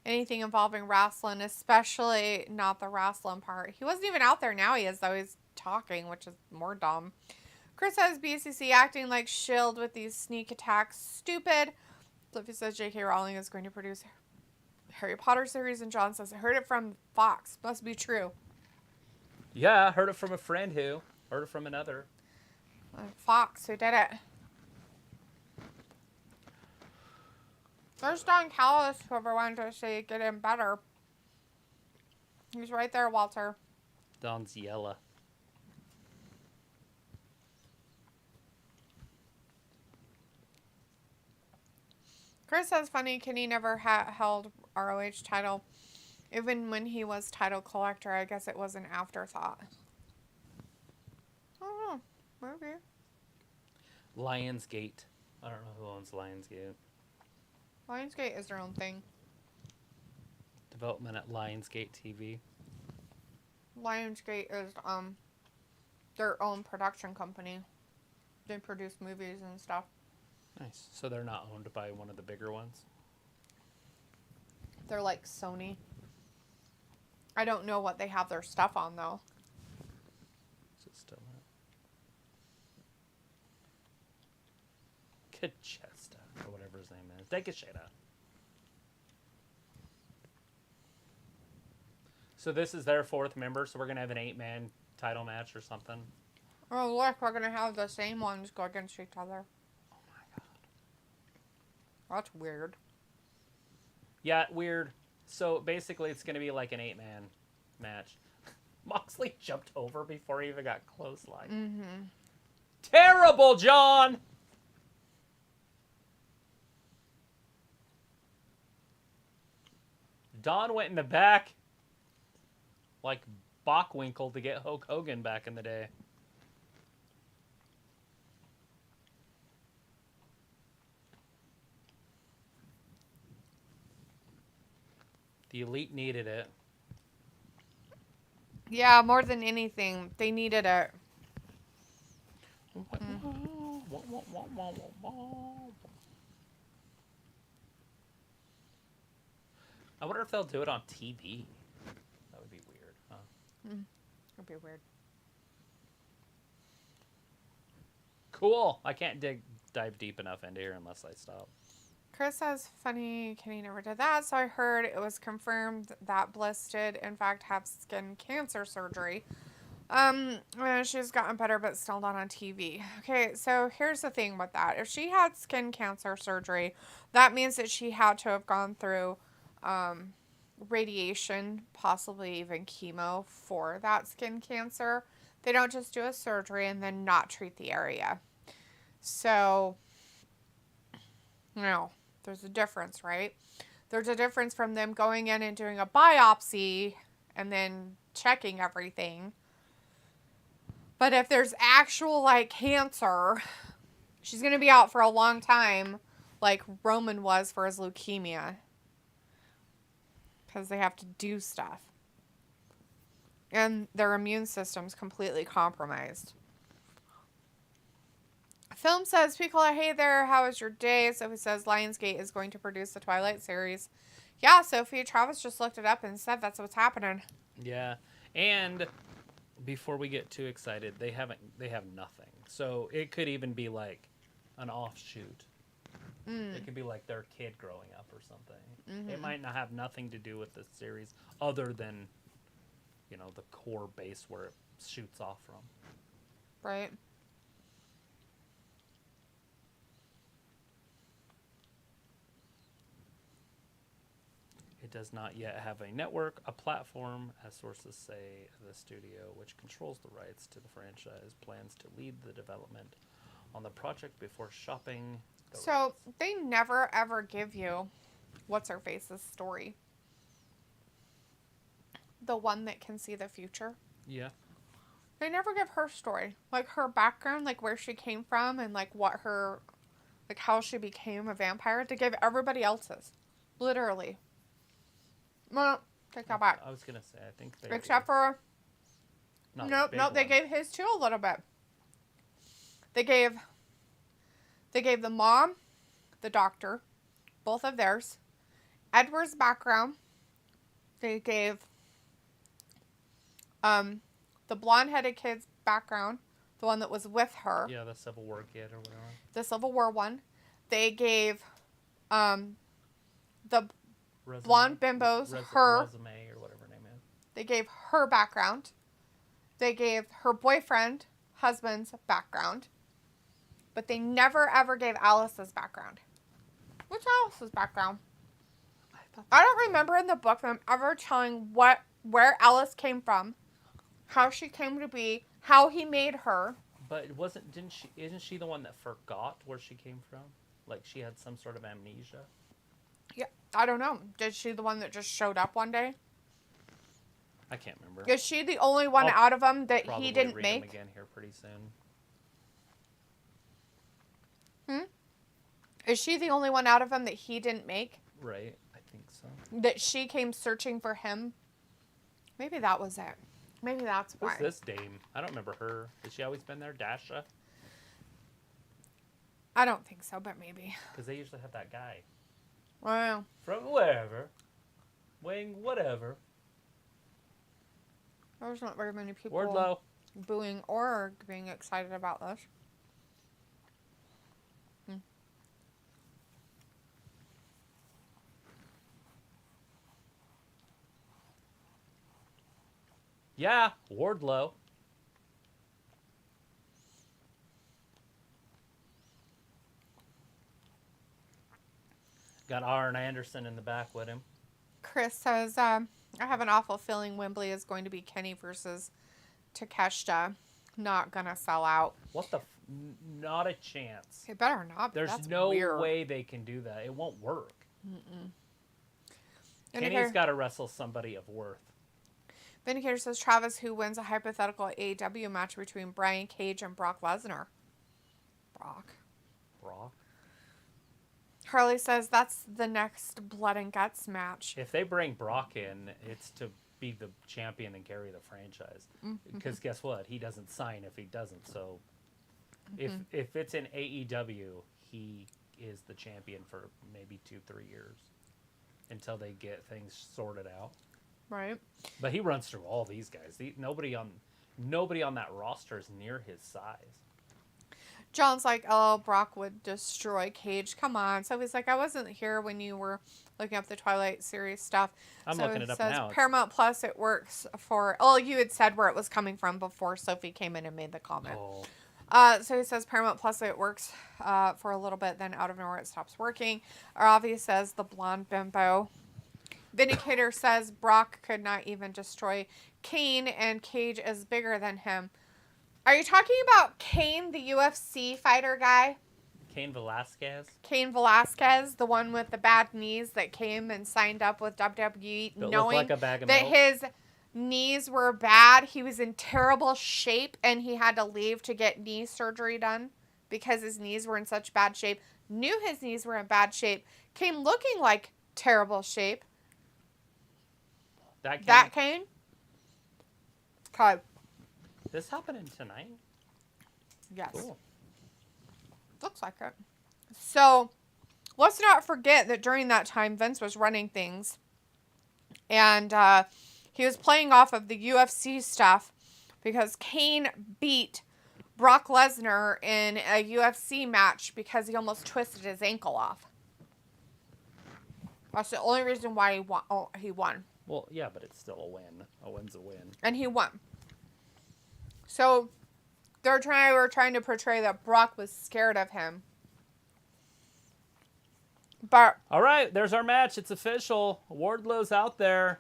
anything involving wrestling, especially not the wrestling part. He wasn't even out there. Now he is, though. He's talking, which is more dumb. Chris says BCC acting like Shield with these sneak attacks. Stupid. Flippy says J.K. Rowling is going to produce Harry Potter series, and John says, I heard it from Fox. Must be true. Yeah, I heard it from a friend who. Heard it from another. Fox, who did it? There's Don Callis, whoever wanted to say get him better. He's right there, Walter. Don's Yella. Chris says funny, Kenny never held ROH title. Even when he was title collector, I guess it was an afterthought. I don't know. Maybe. Lionsgate. I don't know who owns Lionsgate. Lionsgate is their own thing. Development at Lionsgate TV. Lionsgate is their own production company. They produce movies and stuff. Nice. So they're not owned by one of the bigger ones? They're like Sony. I don't know what they have their stuff on, though. Is it still that? Kachesta, or whatever his name is. Dekasheta. So this is their fourth member, so we're going to have an 8-man title match or something. Oh, look, we're going to have the same ones go against each other. Oh my god. That's weird. Yeah, weird. So basically, it's going to be like an 8-man match. Moxley jumped over before he even got clotheslined. Mm-hmm. Terrible, John! Don went in the back like Bockwinkel to get Hulk Hogan back in the day. The Elite needed it. Yeah, more than anything, they needed it. I wonder if they'll do it on TV. That would be weird, huh? That'd be weird. Cool. I can't dive deep enough into here unless I stop. Chris says, funny, Kenny never did that. So I heard it was confirmed that Bliss did, in fact, have skin cancer surgery. She's gotten better, but still not on TV. Okay, so here's the thing with that. If she had skin cancer surgery, that means that she had to have gone through radiation, possibly even chemo for that skin cancer. They don't just do a surgery and then not treat the area. So, no, there's a difference, right? There's a difference from them going in and doing a biopsy and then checking everything. But if there's actual, like, cancer, she's going to be out for a long time, like Roman was for his leukemia. Because they have to do stuff. And their immune system's completely compromised. Film says, Piccola, hey there, how was your day? Sophie says, Lionsgate is going to produce the Twilight series. Yeah, Sophie, Travis just looked it up and said that's what's happening. Yeah, and before we get too excited, they have nothing. So it could even be like an offshoot. It could be like their kid growing up or something. Mm-hmm. It might not have nothing to do with the series other than, you know, the core base where it shoots off from. Right. It does not yet have a network, a platform, as sources say. The studio, which controls the rights to the franchise, plans to lead the development on the project before shopping the rights. They never ever give you what's-her-face's story. The one that can see the future. Yeah. They never give her story. Like, her background, like, where she came from and, like, what her, like, how she became a vampire. They give everybody else's. Literally. Well, take that back. I was going to say, I think they... Except for... Nope, they gave his too a little bit. They gave the mom, the doctor, both of theirs. Edward's background. They gave the blonde-headed kid's background, the one that was with her. Yeah, the Civil War kid or whatever. The Civil War one. They gave the blonde bimbo's her. Resume or whatever her name is. They gave her background. They gave her boyfriend, husband's background. But they never ever gave Alice's background. What's Alice's background? I don't remember in the book them ever telling where Alice came from, how she came to be, how he made her. But isn't she the one that forgot where she came from? Like she had some sort of amnesia? Yeah, I don't know. Is she the one that just showed up one day? I can't remember. Is she the only one out of them that he didn't read make? Them again here pretty soon. Is she the only one out of them that he didn't make? Right, I think so. That she came searching for him? Maybe that was it. Maybe that's why. Who's this dame? I don't remember her. Has she always been there? Dasha? I don't think so, but maybe. Because they usually have that guy. Wow. From wherever. Weighing whatever. There's not very many people Wardlow. booing or being excited about this. Yeah, Wardlow. Got Arn Anderson in the back with him. Chris says, I have an awful feeling Wembley is going to be Kenny versus Takeshita. Not going to sell out. What the... Not a chance. It better not. There's no way they can do that. It won't work. Mm-mm. Kenny's got to wrestle somebody of worth. Vindicator says, Travis, who wins a hypothetical AEW match between Brian Cage and Brock Lesnar? Brock. Harley says, that's the next Blood and Guts match. If they bring Brock in, it's to be the champion and carry the franchise. Because guess what? He doesn't sign if he doesn't. So if it's in AEW, he is the champion for maybe 2-3 years until they get things sorted out. Right. But he runs through all these guys. Nobody on that roster is near his size. John's like, oh, Brock would destroy Cage. Come on. So he's like, I wasn't here when you were looking up the Twilight series stuff. I'm looking it up now. Paramount Plus, it works for... Oh, you had said where it was coming from before Sophie came in and made the comment. Oh. So he says Paramount Plus, it works for a little bit, then out of nowhere it stops working. Ravi says the blonde bimbo. Vindicator says Brock could not even destroy Kane, and Cage is bigger than him. Are you talking about Kane, the UFC fighter guy? Cain Velasquez? Cain Velasquez, the one with the bad knees that came and signed up with WWE, knowing like a bag of that milk. his knees were bad. He was in terrible shape, and he had to leave to get knee surgery done because his knees were in such bad shape. Knew his knees were in bad shape. Came looking like terrible shape. That Kane? Okay. This happening tonight? Yes. Cool. Looks like it. So, let's not forget that during that time, Vince was running things. And he was playing off of the UFC stuff because Kane beat Brock Lesnar in a UFC match because he almost twisted his ankle off. That's the only reason why he won. Well, yeah, but it's still a win. A win's a win. And he won. So, they were trying to portray that Brock was scared of him. But all right, there's our match. It's official. Wardlow's out there.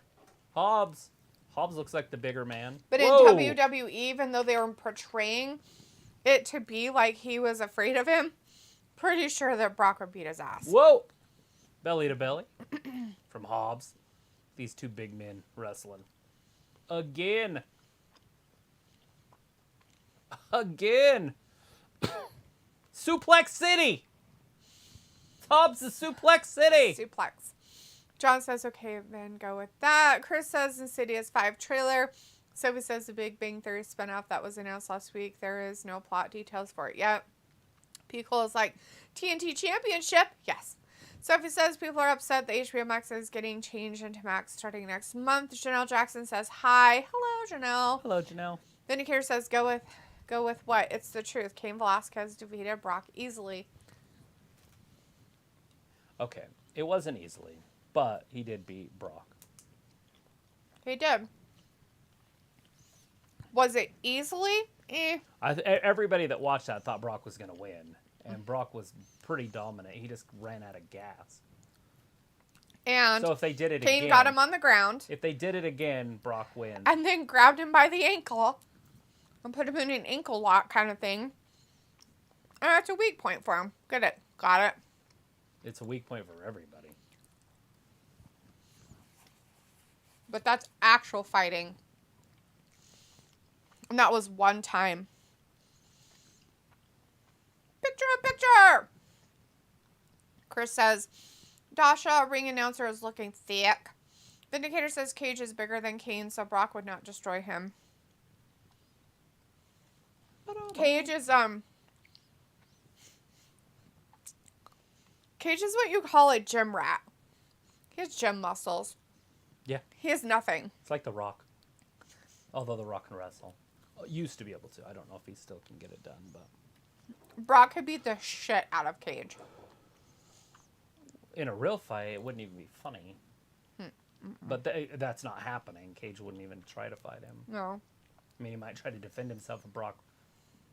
Hobbs looks like the bigger man. But Whoa. in WWE, even though they were portraying it to be like he was afraid of him, pretty sure that Brock would beat his ass. Whoa! Belly to belly from Hobbs. These two big men wrestling. Again. Suplex City. Hobbs is Suplex City. Suplex. John says, okay, then go with that. Chris says Insidious 5 trailer. Sophie says the Big Bang Theory spinoff that was announced last week. There is no plot details for it yet. Pico is like, TNT Championship? Yes. Sophie says people are upset that HBO Max is getting changed into Max starting next month. Janelle Jackson says, hi. Hello, Janelle. Hello, Janelle. Vindicator says, go with what? It's the truth. Cain Velasquez defeated Brock easily. Okay, it wasn't easily, but he did beat Brock. He did. Was it easily? Everybody that watched that thought Brock was going to win, and Brock was pretty dominant. He just ran out of gas. And so if they did it Cain again, got him on the ground. If they did it again, Brock wins. And then grabbed him by the ankle and put him in an ankle lock kind of thing. And that's a weak point for him. Get it. Got it. It's a weak point for everybody. But that's actual fighting. And that was one time. Picture! Chris says, Dasha, ring announcer, is looking thick. Vindicator says Cage is bigger than Kane, so Brock would not destroy him. Cage is what you call a gym rat. He has gym muscles. Yeah. He has nothing. It's like The Rock. Although The Rock can wrestle. Used to be able to. I don't know if he still can get it done, but... Brock could beat the shit out of Cage. In a real fight, it wouldn't even be funny. But that's not happening. Cage wouldn't even try to fight him. No. I mean, he might try to defend himself if Brock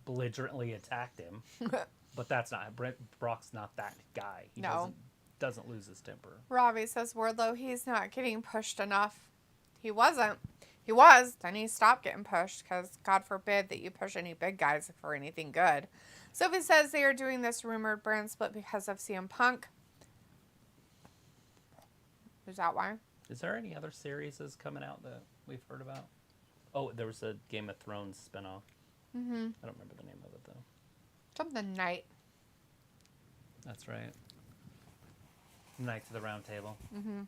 belligerently attacked him. But that's not... Brock's not that guy. He doesn't doesn't lose his temper. Robbie says, Wardlow, he's not getting pushed enough. He wasn't. He was. Then he stopped getting pushed because God forbid that you push any big guys for anything good. Sophie says they are doing this rumored brand split because of CM Punk. Is that why? Is there any other series that's coming out that we've heard about? Oh, there was a Game of Thrones spinoff. Mm-hmm. I don't remember the name of it, though. Something Night. That's right. Knights of the Round Table. Mm-hmm.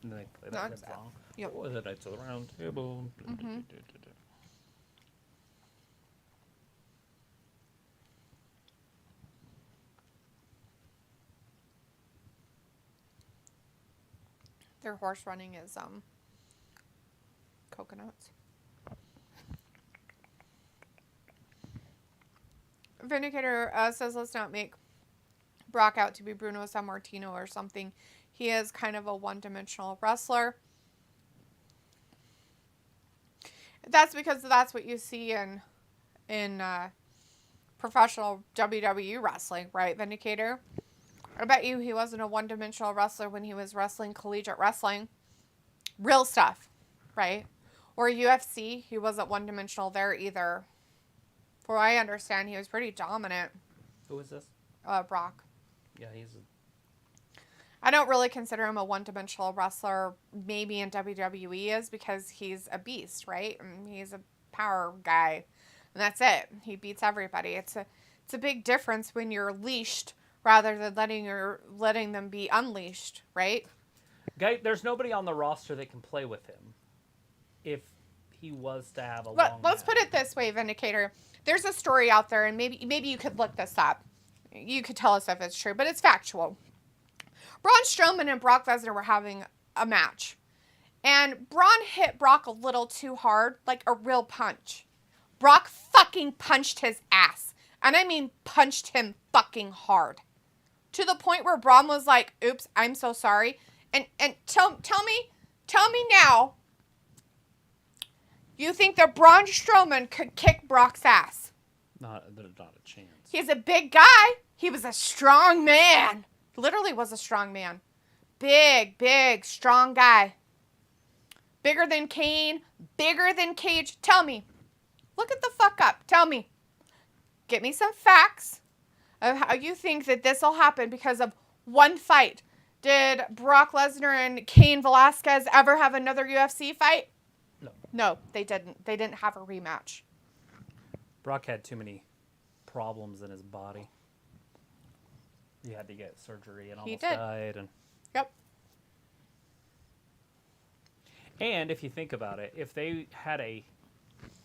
And they play that red song. Yep. Oh, the Knights of the Round Table. Mm-hmm. Their horse running is coconuts. Vindicator says let's not make Brock out to be Bruno Sammartino or something. He is kind of a one-dimensional wrestler. That's because that's what you see in professional WWE wrestling, right, Vindicator? I bet you he wasn't a one-dimensional wrestler when he was wrestling collegiate wrestling. Real stuff, right? Or UFC, he wasn't one-dimensional there either. For what I understand, he was pretty dominant. Who is this? Brock. Yeah, I don't really consider him a one-dimensional wrestler. Maybe in WWE is because he's a beast, right? And he's a power guy, and that's it. He beats everybody. It's a big difference when you're leashed rather than letting them be unleashed, right? Guy, there's nobody on the roster that can play with him. If he was to have a long Let's match. put it this way, Vindicator. There's a story out there, and maybe you could look this up. You could tell us if it's true, but it's factual. Braun Strowman and Brock Lesnar were having a match. And Braun hit Brock a little too hard, like a real punch. Brock fucking punched his ass. And I mean punched him fucking hard. To the point where Braun was like, oops, I'm so sorry. And tell me now, you think that Braun Strowman could kick Brock's ass? Not a chance. He's a big guy. He was a strong man. Literally was a strong man. Big, strong guy. Bigger than Kane. Bigger than Cage. Tell me. Look it the fuck up. Tell me. Get me some facts of how you think that this will happen because of one fight. Did Brock Lesnar and Cain Velasquez ever have another UFC fight? No. No, they didn't. They didn't have a rematch. Brock had too many problems in his body. He had to get surgery and almost died. Yep. And if you think about it, if they had a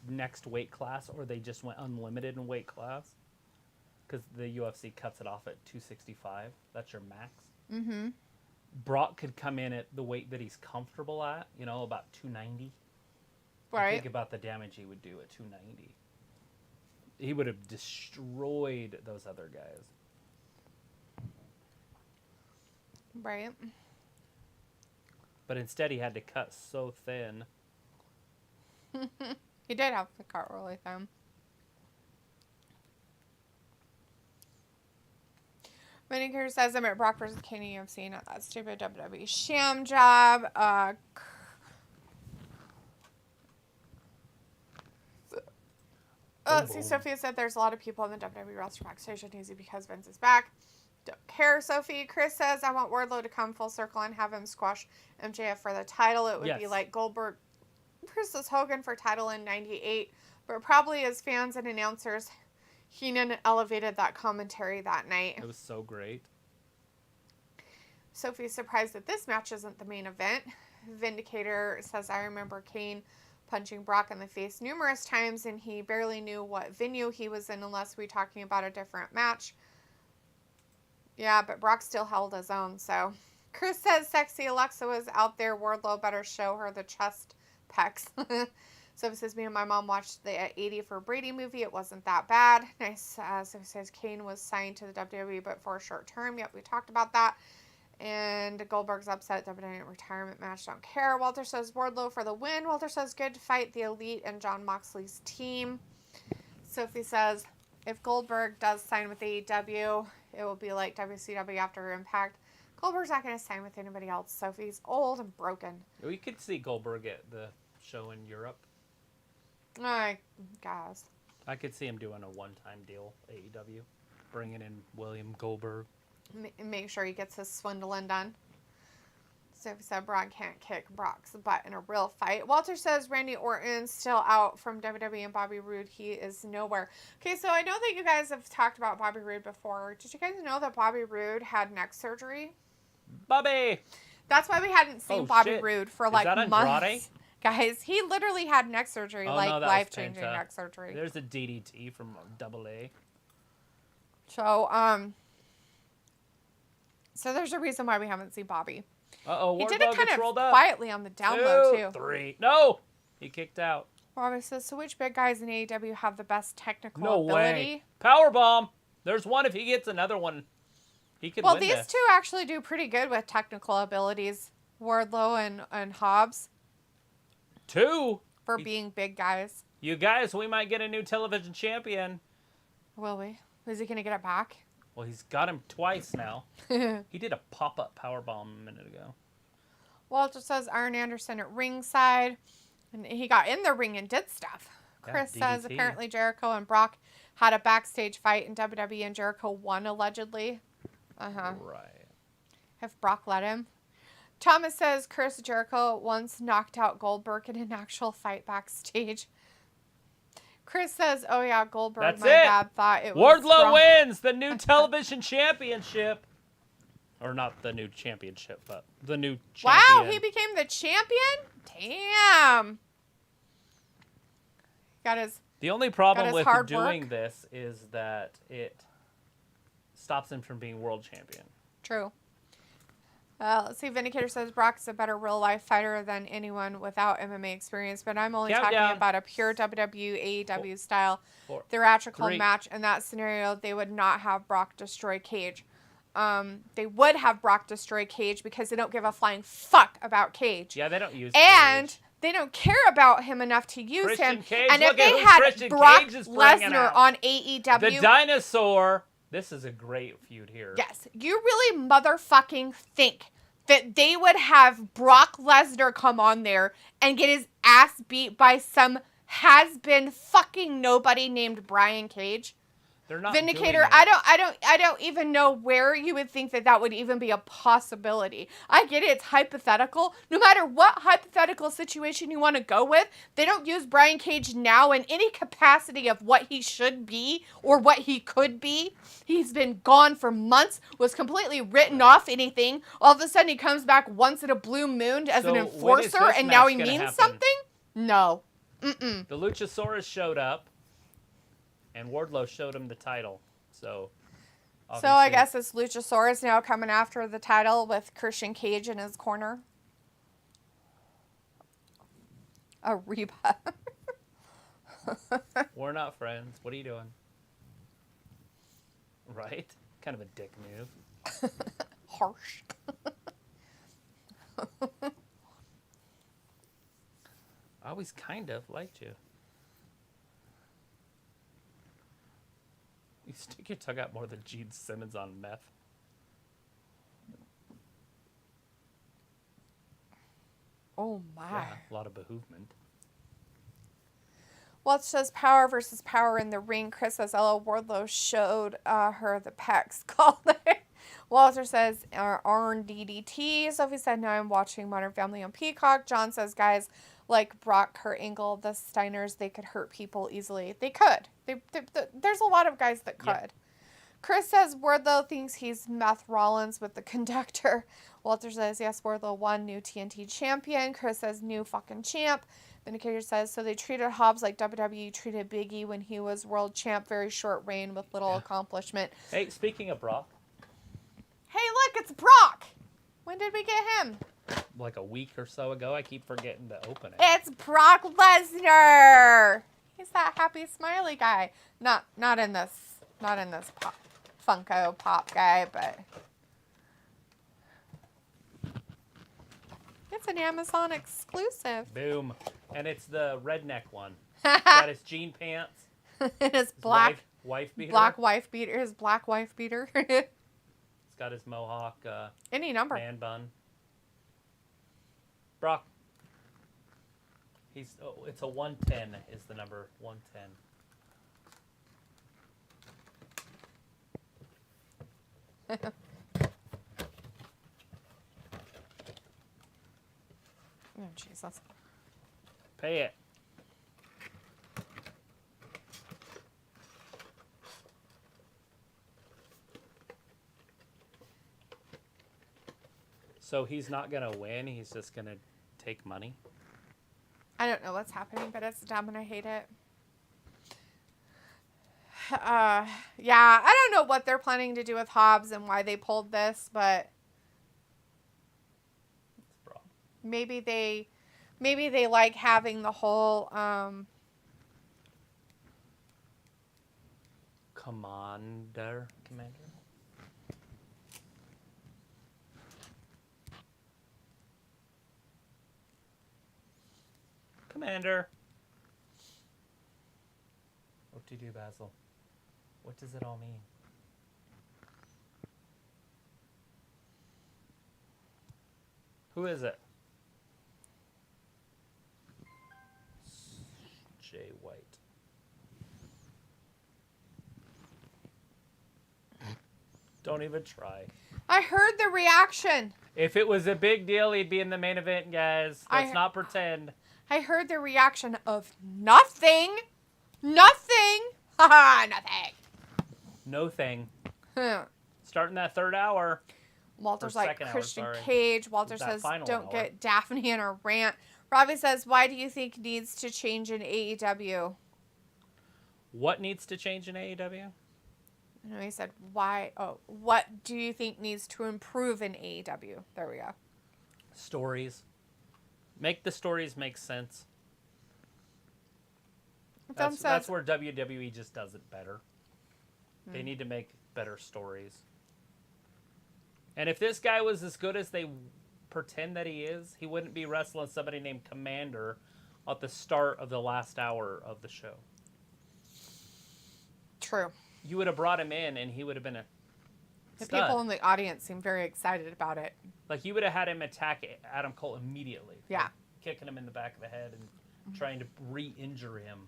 next weight class or they just went unlimited in weight class, because the UFC cuts it off at 265, that's your max. Mm-hmm. Brock could come in at the weight that he's comfortable at, about 290. Right. Think about the damage he would do at 290. He would have destroyed those other guys. Right. But instead, he had to cut so thin. He did have to cut really thin. Vinegar says I'm at Brock versus Kane in UFC, not that stupid WWE sham job. Let's see, Sophia said there's a lot of people in the WWE roster backstage uneasy because Vince is back. Don't care, Sophie. Chris says, I want Wardlow to come full circle and have him squash MJF for the title. It would be like Goldberg versus Hogan for title in 98. But probably as fans and announcers, Heenan elevated that commentary that night. It was so great. Sophie's surprised that this match isn't the main event. Vindicator says, I remember Kane punching Brock in the face numerous times, and he barely knew what venue he was in unless we're talking about a different match. Yeah, but Brock still held his own, so. Chris says sexy Alexa was out there. Wardlow better show her the chest pecs. Sophie says, me and my mom watched the 80 for Brady movie. It wasn't that bad. Nice. Sophie says, Kane was signed to the WWE, but for a short term. Yep, we talked about that. And Goldberg's upset. WWE retirement match. Don't care. Walter says, Wardlow for the win. Walter says, good to fight the Elite and John Moxley's team. Sophie says, if Goldberg does sign with AEW, it will be like WCW after Impact. Goldberg's not going to sign with anybody else. Sophie's old and broken. We could see Goldberg at the show in Europe. I guess. I could see him doing a one-time deal, AEW. Bringing in William Goldberg. Make sure he gets his swindling done. Sophie said Braun can't kick Brock's butt in a real fight. Walter says Randy Orton's still out from WWE and Bobby Roode. He is nowhere. Okay, so I know that you guys have talked about Bobby Roode before. Did you guys know that Bobby Roode had neck surgery? Bobby! That's why we hadn't seen Bobby Roode for like months. Guys, he literally had neck surgery, life-changing neck surgery. There's a DDT from AA. So there's a reason why we haven't seen Bobby. Uh-oh, he did it kind of quietly on the down low, too. 3. No! He kicked out. Bobby says, so which big guys in AEW have the best technical ability? No way. Powerbomb! There's one. If he gets another one, he could win this. Well, these two actually do pretty good with technical abilities. Wardlow and Hobbs. 2? For being big guys. You guys, we might get a new television champion. Will we? Is he going to get it back? Well, he's got him twice now. He did a pop-up powerbomb a minute ago. Walter says Arn Anderson at ringside. And he got in the ring and did stuff. Chris says apparently Jericho and Brock had a backstage fight in WWE and Jericho won allegedly. Right. If Brock let him. Thomas says Chris Jericho once knocked out Goldberg in an actual fight backstage. Chris says, oh yeah, Goldberg, That's my dad thought it was Wardlow wins the new television championship. Or not the new championship, but the new champion. Wow, he became the champion? Damn. The only problem with doing this is that it stops him from being world champion. True. Let's see. Vindicator says Brock's a better real-life fighter than anyone without MMA experience, but I'm only talking about a pure WWE, AEW style theatrical match. In that scenario, they would not have Brock destroy Cage. They would have Brock destroy Cage because they don't give a flying fuck about Cage. Yeah, they don't use And Cage. They don't care about him enough to use him. Cage, and if they had Brock Lesnar on AEW... The dinosaur... This is a great feud here. Yes. You really motherfucking think that they would have Brock Lesnar come on there and get his ass beat by some has-been fucking nobody named Brian Cage? They're not Vindicator, I don't even know where you would think that would even be a possibility. I get it, it's hypothetical. No matter what hypothetical situation you want to go with, they don't use Brian Cage now in any capacity of what he should be or what he could be. He's been gone for months, was completely written off anything. All of a sudden he comes back once in a blue moon as an enforcer and now he means something? No. Mm-mm. The Luchasaurus showed up. And Wardlow showed him the title. So I guess it's Luchasaurus now coming after the title with Christian Cage in his corner. A Reba. We're not friends. What are you doing? Right? Kind of a dick move. Harsh. I always kind of liked you. You stick your tongue out more than Gene Simmons on meth. Oh my. Yeah, a lot of behoovement. Well, it says power versus power in the ring. Chris says Ella Wardlow showed her the pecs. Walter says Arn DDT. Sophie said, now I'm watching Modern Family on Peacock. John says, guys like Brock, Kurt Angle, the Steiners, they could hurt people easily. They could. There's a lot of guys that could. Yeah. Chris says Wardlow thinks he's Meth Rollins with the conductor. Walter says, yes, Wardlow won, new TNT champion. Chris says, new fucking champ. Vindicator says, so they treated Hobbs like WWE treated Big E when he was world champ. Very short reign with little accomplishment. Hey, speaking of Brock. Hey, look, it's Brock. When did we get him? Like a week or so ago. I keep forgetting to open it. It's Brock Lesnar. He's that happy, smiley guy. Not in this pop, Funko Pop guy, but it's an Amazon exclusive. Boom. And it's the redneck one. Got his jean pants. And his black wife beater. Black wife beater. His black wife beater. It's got his mohawk. Any number. Man bun. Brock. It's a 110 is the number. 110. Oh, Jesus. Pay it. So he's not going to win. He's just going to take money. I don't know what's happening, but it's dumb and I hate it. Yeah, I don't know what they're planning to do with Hobbs and why they pulled this, but maybe they like having the whole Commander. What do you do, Basil? What does it all mean? Who is it? Jay White. Don't even try. I heard the reaction. If it was a big deal, he'd be in the main event, guys. Let's not pretend. I heard the reaction of nothing. Nothing. Haha, nothing. No thing. Huh. Starting that third hour. Walter's Or like, second hour, Christian sorry. Cage. Walter That says, final don't hour. get Daphne in a rant. Robbie says, why do you think needs to change in AEW? What needs to change in AEW? No, he said, why? Oh, what do you think needs to improve in AEW? There we go. Stories. Make the stories make sense. Film says, That's where WWE just does it better. They need to make better stories. And if this guy was as good as they pretend that he is, he wouldn't be wrestling somebody named Commander at the start of the last hour of the show. True. You would have brought him in and he would have been a The stud. people in the audience seem very excited about it. Like, you would have had him attack Adam Cole immediately. Yeah. Like, kicking him in the back of the head and trying to re-injure him.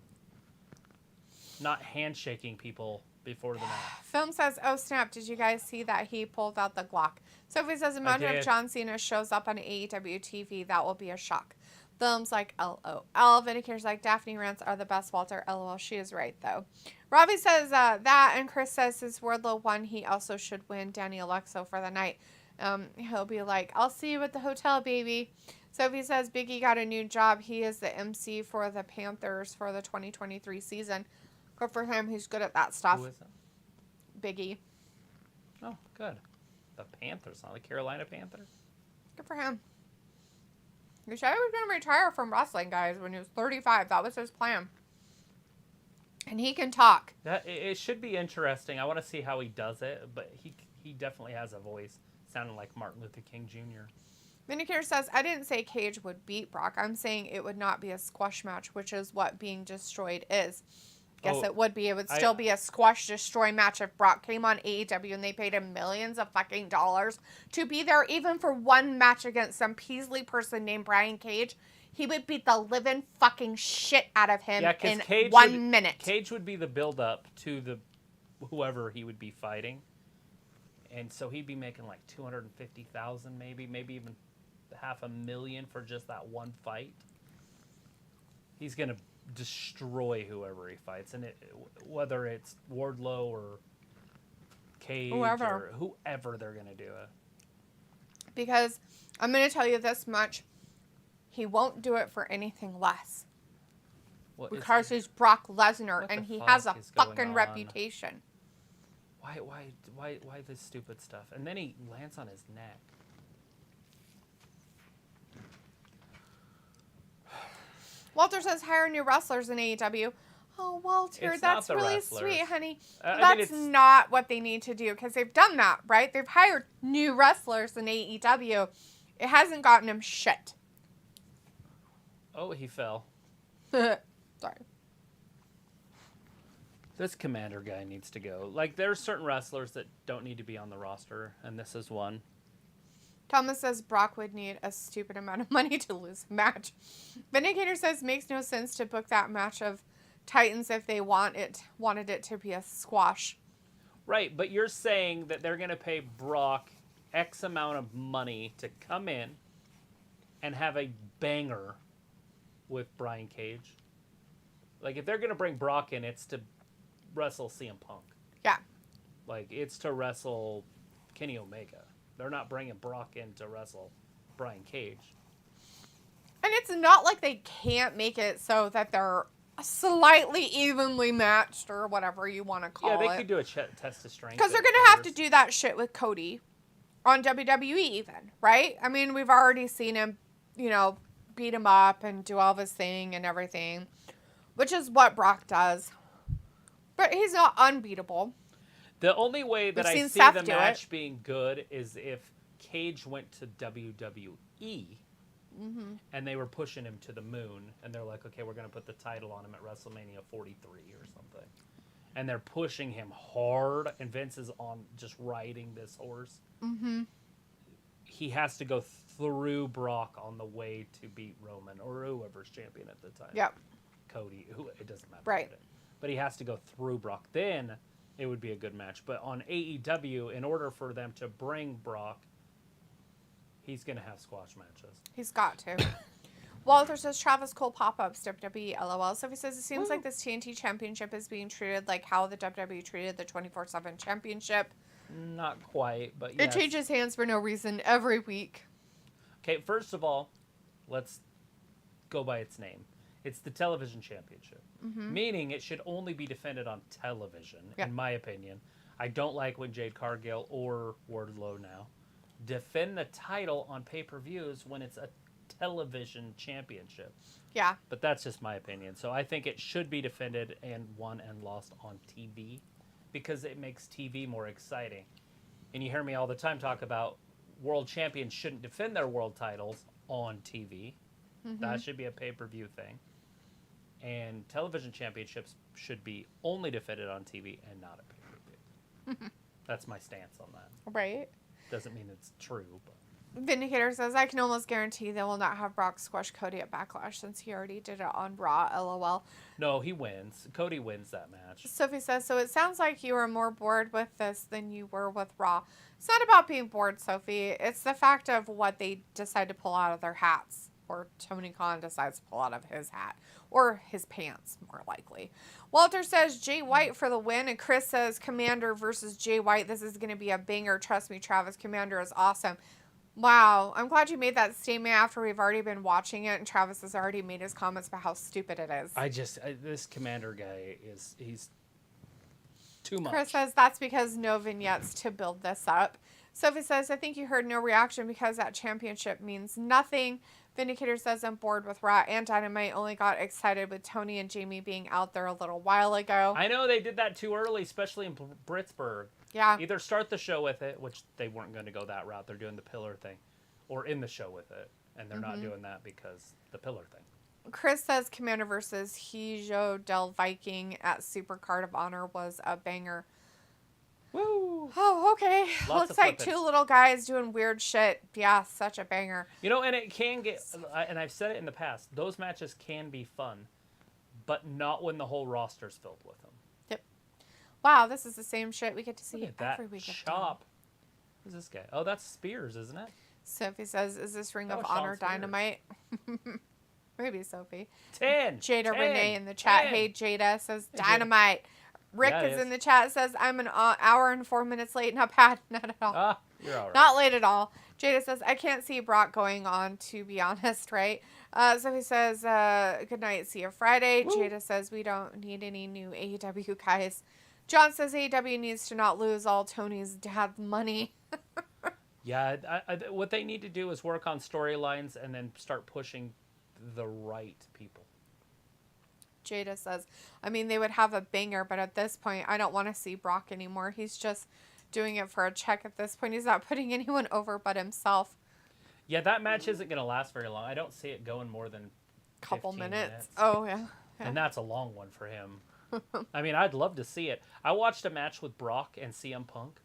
Not handshaking people before the match. Film says, oh snap, did you guys see that he pulled out the Glock? Sophie says, imagine if did. John Cena shows up on AEW TV, that will be a shock. Film's like, LOL. Vindicator's like, Daphne rants are the best, Walter. LOL, she is right, though. Robbie says that, and Chris says his Wardlow won, he also should win Danny Alexo for the night. He'll be like, I'll see you at the hotel, baby. Sophie says, Biggie got a new job. He is the MC for the Panthers for the 2023 season. Good for him. He's good at that stuff. Who is it? Biggie. Oh, good. The Panthers, not the Carolina Panthers. Good for him. He said he was going to retire from wrestling, guys, when he was 35. That was his plan. And he can talk. It should be interesting. I want to see how he does it, but he definitely has a voice sounding like Martin Luther King Jr. Vindicator says, I didn't say Cage would beat Brock. I'm saying it would not be a squash match, which is what being destroyed is. Guess it would be. It would still be a squash destroy match if Brock came on AEW and they paid him millions of fucking dollars to be there, even for one match against some Peasley person named Brian Cage. He would beat the living fucking shit out of him in Cage 1 minute. Cage would be the build-up to the whoever he would be fighting, and so he'd be making like $250,000, maybe even $500,000 for just that one fight. He's gonna destroy whoever he fights, and whether it's Wardlow or Cage or whoever they're gonna do it. Because I'm gonna tell you this much. He won't do it for anything less. Because he's Brock Lesnar and he has a fucking reputation. Why this stupid stuff? And then he lands on his neck. Walter says hire new wrestlers in AEW. Oh, Walter, that's really sweet, honey. That's not what they need to do because they've done that, right? They've hired new wrestlers in AEW. It hasn't gotten them shit. Oh, he fell. Sorry. This Commander guy needs to go. Like, there's certain wrestlers that don't need to be on the roster, and this is one. Thomas says Brock would need a stupid amount of money to lose a match. Vindicator says makes no sense to book that match of Titans if they wanted it to be a squash. Right, but you're saying that they're going to pay Brock X amount of money to come in and have a banger with Brian Cage. Like, if they're going to bring Brock in, it's to wrestle CM Punk. Yeah. Like, it's to wrestle Kenny Omega. They're not bringing Brock in to wrestle Brian Cage. And it's not like they can't make it so that they're slightly evenly matched or whatever you want to call it. Yeah, they could do a test of strength. Because they're going to have to do that shit with Cody on WWE even, right? I mean, we've already seen him, beat him up and do all this thing and everything, which is what Brock does. But he's not unbeatable. The only way that I see Seth the do match being good is if Cage went to WWE and they were pushing him to the moon and they're like, okay, we're going to put the title on him at WrestleMania 43 or something. And they're pushing him hard and Vince is on just riding this horse. Mm-hmm. He has to go through Brock on the way to beat Roman or whoever's champion at the time. Yep. Cody, it doesn't matter. Right. But he has to go through Brock. Then it would be a good match. But on AEW, in order for them to bring Brock, he's going to have squash matches. He's got to. Walter says Travis Cole pop-ups WWE LOL. Sophie says it seems like this TNT championship is being treated like how the WWE treated the 24/7 championship. Not quite, but yes. It changes hands for no reason every week. Okay, first of all, let's go by its name. It's the television championship, meaning it should only be defended on television, in my opinion. I don't like when Jade Cargill or Wardlow now defend the title on pay-per-views when it's a television championship. Yeah. But that's just my opinion. So I think it should be defended and won and lost on TV because it makes TV more exciting. And you hear me all the time talk about world champions shouldn't defend their world titles on TV. That should be a pay-per-view thing. And television championships should be only defended on TV and not a pay-per-view. That's my stance on that. Right. Doesn't mean it's true, but... Vindicator says, I can almost guarantee they will not have Brock squash Cody at Backlash since he already did it on Raw, LOL. No, he wins. Cody wins that match. Sophie says, so it sounds like you are more bored with this than you were with Raw. It's not about being bored, Sophie. It's the fact of what they decide to pull out of their hats. Or Tony Khan decides to pull out of his hat. Or his pants, more likely. Walter says Jay White for the win. And Chris says Commander versus Jay White. This is going to be a banger. Trust me, Travis. Commander is awesome. Wow. I'm glad you made that statement after we've already been watching it. And Travis has already made his comments about how stupid it is. This Commander guy he's too much. Chris says that's because no vignettes to build this up. Sophie says, I think you heard no reaction because that championship means nothing. Vindicator says I'm bored with Raw and Dynamite. Only got excited with Tony and Jamie being out there a little while ago. I know they did that too early, especially in Britsburg. Yeah. Either start the show with it, which they weren't going to go that route. They're doing the pillar thing. Or in the show with it. And they're not doing that because the pillar thing. Chris says Commander versus Hijo del Viking at Supercard of Honor was a banger. Woo! Oh, okay. Lots Looks of like flipping. two little guys doing weird shit. Yeah, such a banger. And it can get, and I've said it in the past, those matches can be fun, but not when the whole roster's filled with them. Yep. Wow, this is the same shit we get to see Look at that every week. chop. Who's this guy? Oh, that's Spears, isn't it? Sophie says, is this Ring That of was Sean Honor Spears. Dynamite? Maybe Sophie. 10. Jada 10, Renee in the chat. 10. Hey, Jada says Hey, Jada. Dynamite. Rick Yeah, it is is. in the chat, says I'm an hour and 4 minutes late. Not bad. Not at all. Ah, you're all right. Not late at all. Jada says, I can't see Brock going on, to be honest, right? Sophie says, good night, see you Friday. Woo. Jada says, we don't need any new AEW guys. John says, AEW needs to not lose all Tony's dad's money. Yeah, what they need to do is work on storylines and then start pushing the right people. Jada says, I mean, they would have a banger, but at this point, I don't want to see Brock anymore. He's just doing it for a check at this point. He's not putting anyone over but himself. Yeah, that match isn't going to last very long. I don't see it going more than Couple 15 minutes. minutes. Oh, yeah. And that's a long one for him. I mean, I'd love to see it. I watched a match with Brock and CM Punk,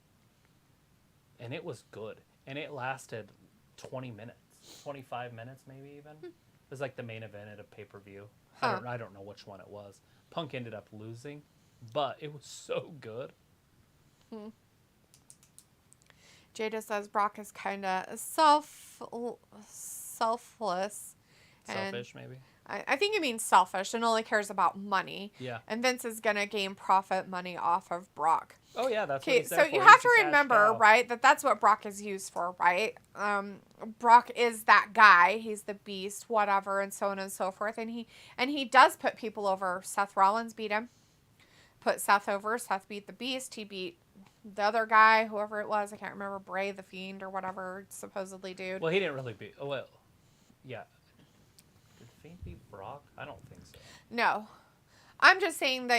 and it was good. And it lasted 20 minutes, 25 minutes maybe even. It was like the main event at a pay-per-view. Huh. I don't know which one it was. Punk ended up losing, but it was so good. Jada says Brock is kind of selfless. Selfish, maybe? I think he means selfish and only cares about money. Yeah. And Vince is going to gain profit money off of Brock. Oh, yeah, that's what Okay, he's there so for. you He's have a to cash remember, cow. right, that's what Brock is used for, right? Brock is that guy. He's the beast, whatever, and so on and so forth. And he does put people over. Seth Rollins beat him. Put Seth over. Seth beat the beast. He beat the other guy, whoever it was. I can't remember, Bray the Fiend or whatever, supposedly dude. Well, he didn't really beat... Oh, well, yeah. Did Fiend beat Brock? I don't think so. No. I'm just saying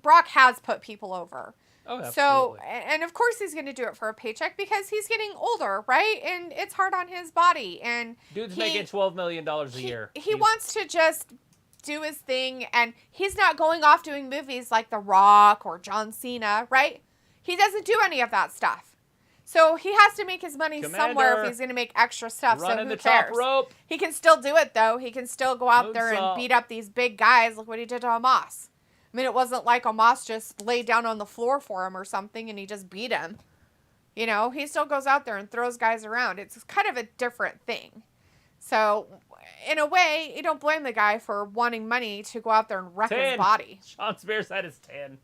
Brock has put people over. Oh, absolutely. So, and of course he's going to do it for a paycheck because he's getting older, right? And it's hard on his body. And Dude's making $12 million a year. He wants to just do his thing, and he's not going off doing movies like The Rock or John Cena, right? He doesn't do any of that stuff. So he has to make his money somewhere if he's going to make extra stuff. Running so who the cares? top rope. He can still do it, though. He can still go out there and Moonsault. beat up these big guys. Look what he did to Omos. I mean, it wasn't like Omos just laid down on the floor for him or something and he just beat him. You know, he still goes out there and throws guys around. It's kind of a different thing. So, in a way, you don't blame the guy for wanting money to go out there and wreck his body. Sean Spears said it's 10.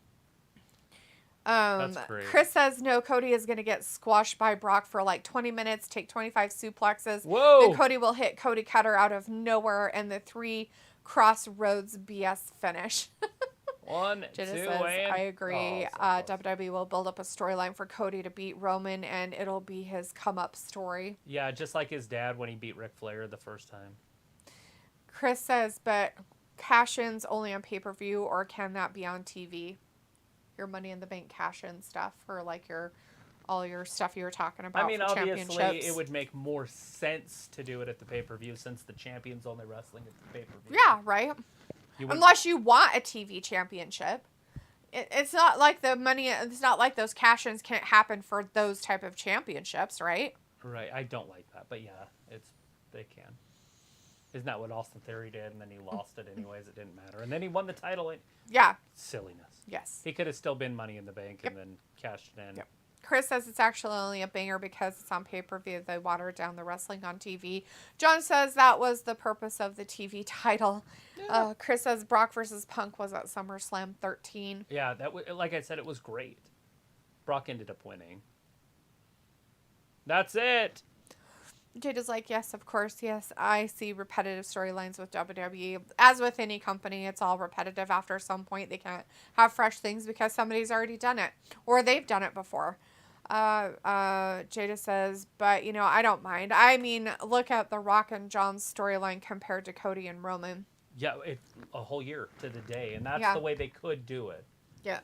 That's great. Chris says, no, Cody is going to get squashed by Brock for like 20 minutes, take 25 suplexes. Whoa. Then Cody will hit Cody Cutter out of nowhere and the 3 crossroads BS finish. 1, 2, Jenna says, and... I agree. Oh, so WWE will build up a storyline for Cody to beat Roman, and it'll be his come-up story. Yeah, just like his dad when he beat Ric Flair the first time. Chris says, but cash-ins only on pay-per-view, or can that be on TV? Your Money in the Bank cash-in stuff, or like all your stuff you were talking about. I mean, for obviously, championships. it would make more sense to do it at the pay-per-view since the champion's only wrestling at the pay-per-view. Yeah, right. Unless you want a TV championship. It's not like the money, it's not like those cash-ins can't happen for those type of championships, right? Right, I don't like that, but yeah, they can. Isn't that what Austin Theory did, and then he lost it anyways, it didn't matter. And then he won the title. Yeah. Silliness. Yes. He could have still been Money in the Bank and then cashed it in. Yep. Chris says it's actually only a banger because it's on pay-per-view. They watered down the wrestling on TV. John says that was the purpose of the TV title. Yeah. Chris says Brock versus Punk was at SummerSlam 13. Yeah, like I said, it was great. Brock ended up winning. That's it. Jada's like, yes, of course, yes. I see repetitive storylines with WWE. As with any company, it's all repetitive after some point. They can't have fresh things because somebody's already done it. Or they've done it before. Jada says, but, I don't mind. I mean, look at The Rock and John's storyline compared to Cody and Roman. Yeah, a whole year to the day. And that's the way they could do it. Yeah.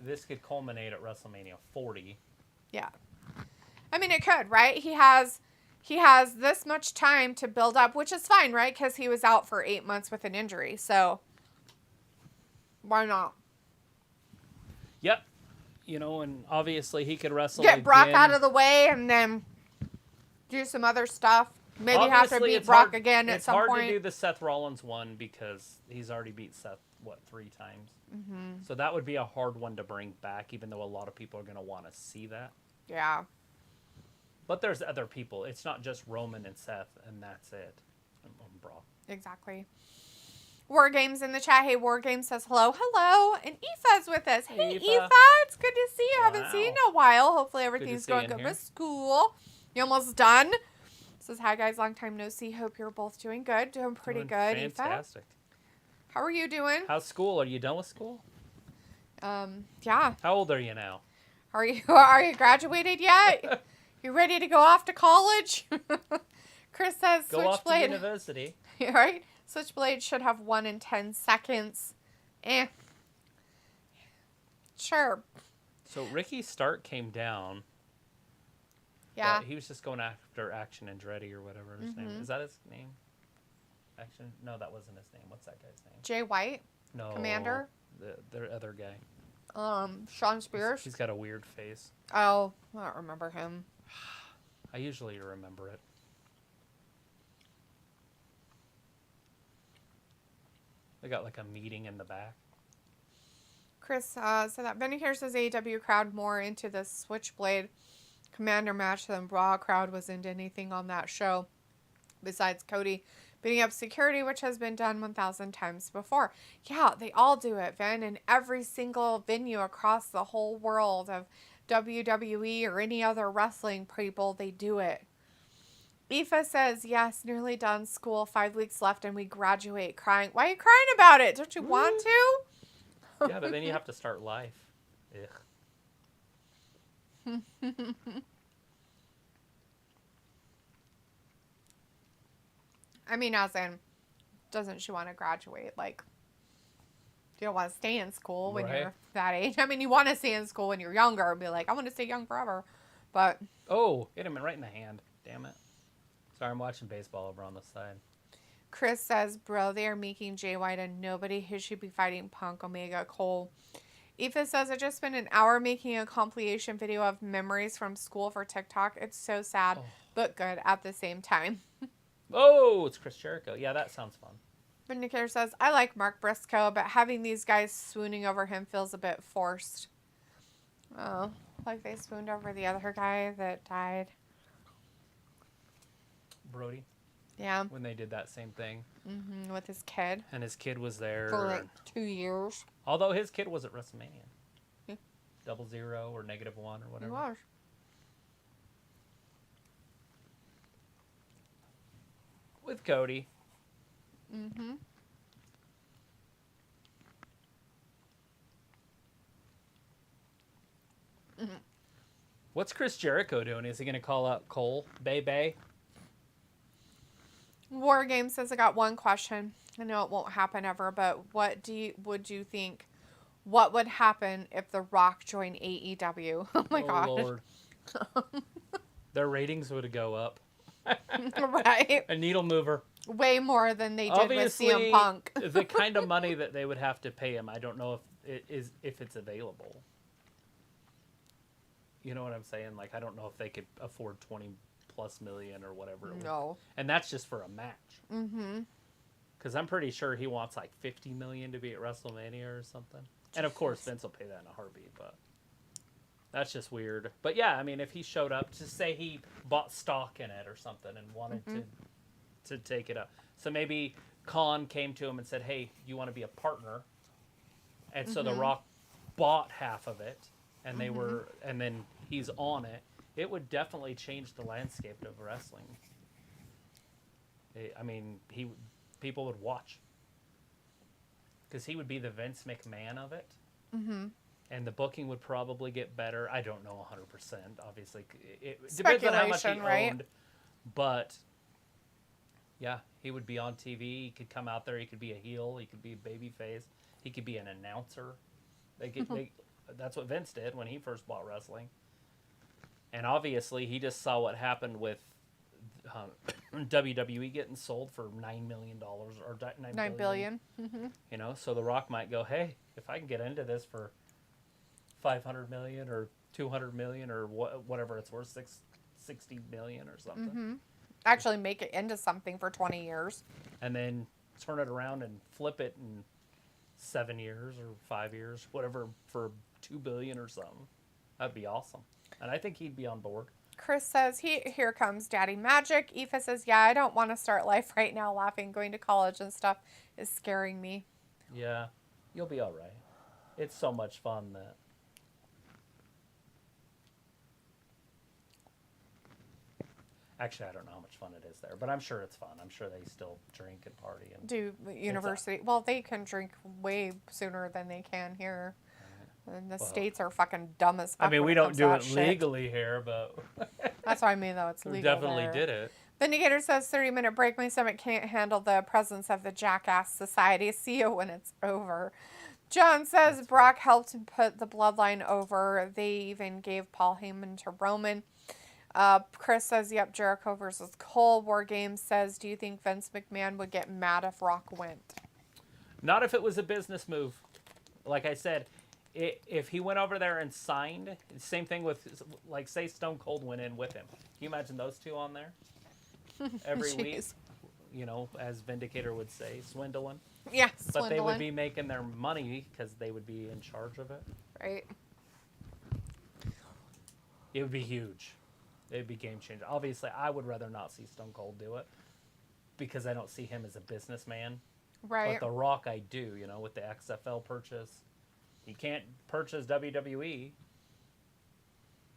This could culminate at WrestleMania 40. Yeah. I mean, it could, right? He has this much time to build up, which is fine, right? Because he was out for 8 months with an injury. So, why not? Yep. And obviously he could wrestle Get Brock again. out of the way and then do some other stuff. Maybe Obviously, have to beat it's Brock hard, again at some point. It's hard to do the Seth Rollins one because he's already beat Seth, 3 times? Mm-hmm. So that would be a hard one to bring back, even though a lot of people are going to want to see that. Yeah. But there's other people. It's not just Roman and Seth, and that's it. And Brock. Exactly. War Games in the chat. Hey, War Games says hello. Hello. And Aoife's with us. Hey, Aoife. It's good to see you. Wow. Haven't seen you in a while. Hopefully everything's going good with school. You almost done? Says, hi, guys. Long time no see. Hope you're both doing good. Doing pretty good, Fantastic. Aoife. How are you doing? How's school? Are you done with school? Yeah. How old are you now? Are you graduated yet? You ready to go off to college? Chris says Go off to Switchblade. university. Right? Switchblade should have 1 in 10 seconds. Sure. So Ricky Stark came down. Yeah. He was just going after Action Andretti or whatever his name is. Is that his name? Action? No, that wasn't his name. What's that guy's name? Jay White? No. Commander? the other guy? Sean Spears. He's got a weird face. Oh, I don't remember him. I usually remember it. They got like a meeting in the back. Chris said that Benny here says AEW crowd more into the Switchblade Commander match than Raw crowd was into anything on that show. Besides Cody beating up security, which has been done 1,000 times before. Yeah, they all do it, Vin. In every single venue across the whole world of WWE or any other wrestling people, they do it. Aoife says, yes, nearly done school. 5 weeks left and we graduate. Crying. Why are you crying about it? Don't you want to? Yeah, but then you have to start life. Ugh. I mean, as in, doesn't she want to graduate? Like, you don't want to stay in school when you're that age. I mean, you want to stay in school when you're younger and be like, I want to stay young forever. But. Oh, hit him right in the hand. Damn it. Sorry, I'm watching baseball over on the side. Chris says, bro, they are making Jay White and nobody who should be fighting Punk, Omega, Cole. Aoife says, I just spent an hour making a compilation video of memories from school for TikTok. It's so sad, but good at the same time. Oh, it's Chris Jericho. Yeah, that sounds fun. Vindicator says, I like Mark Briscoe, but having these guys swooning over him feels a bit forced. Oh, like they swooned over the other guy that died. Brody. Yeah. When they did that same thing. Mm-hmm, with his kid. And his kid was there. For like 2 years. Although his kid was at WrestleMania. Yeah. 00 or -1 or whatever. He was. With Cody. Mm-hmm. Mm-hmm. What's Chris Jericho doing? Is he going to call out Cole? Bay? War Game says, I got one question. I know it won't happen ever, but what would you think? What would happen if The Rock joined AEW? Oh my gosh. Lord. Their ratings would go up. Right. A needle mover. Way more than they did Obviously, with CM Punk. The kind of money that they would have to pay him, I don't know if it's available. You know what I'm saying? Like, I don't know if they could afford 20+ million or whatever. No. And that's just for a match. Mm-hmm. Because I'm pretty sure he wants like 50 million to be at WrestleMania or something. And of course, Vince will pay that in a heartbeat, but that's just weird. But yeah, I mean, if he showed up, just say he bought stock in it or something and wanted to take it up. So maybe Khan came to him and said, hey, you want to be a partner? And so The Rock bought half of it, and they were, and then he's on it. It would definitely change the landscape of wrestling. I mean, people would watch. Because he would be the Vince McMahon of it. Mm-hmm. And the booking would probably get better. I don't know 100%. Obviously, it depends on how much he owned. But, yeah, he would be on TV. He could come out there. He could be a heel. He could be a babyface. He could be an announcer. That's what Vince did when he first bought wrestling. And obviously, he just saw what happened with WWE getting sold for $9 million or $9 billion. Mm-hmm. You know, so The Rock might go, hey, if I can get into this for $500 million or $200 million or whatever it's worth, $60 million or something. Mm-hmm. Actually make it into something for 20 years. And then turn it around and flip it in 7 years or 5 years, whatever, for $2 billion or something. That'd be awesome. And I think he'd be on board. Chris says, here comes Daddy Magic. Aoife says, yeah, I don't want to start life right now laughing. Going to college and stuff is scaring me. Yeah, you'll be all right. It's so much fun that... Actually, I don't know how much fun it is there, but I'm sure it's fun. I'm sure they still drink and party. And do university. Well, they can drink way sooner than they can here. And the states are fucking dumb as fuck. I mean, we don't do it legally here, but... That's what I mean, though. It's legal. We definitely did it. Vindicator says, 30-minute break. My stomach can't handle the presence of the Jackass Society. See you when it's over. John says, Brock helped put the bloodline over. They even gave Paul Heyman to Roman. Chris says, yep, Jericho versus Cole. War Games says, do you think Vince McMahon would get mad if Rock went? Not if it was a business move. Like I said, if he went over there and signed, same thing with, like, say Stone Cold went in with him. Can you imagine those two on there every week? You know, as Vindicator would say, swindling. Yeah, But they would be making their money because they would be in charge of it. Right. It would be huge. It would be game changer. Obviously, I would rather not see Stone Cold do it because I don't see him as a businessman. Right. But The Rock, I do, you know, with the XFL purchase. He can't purchase WWE,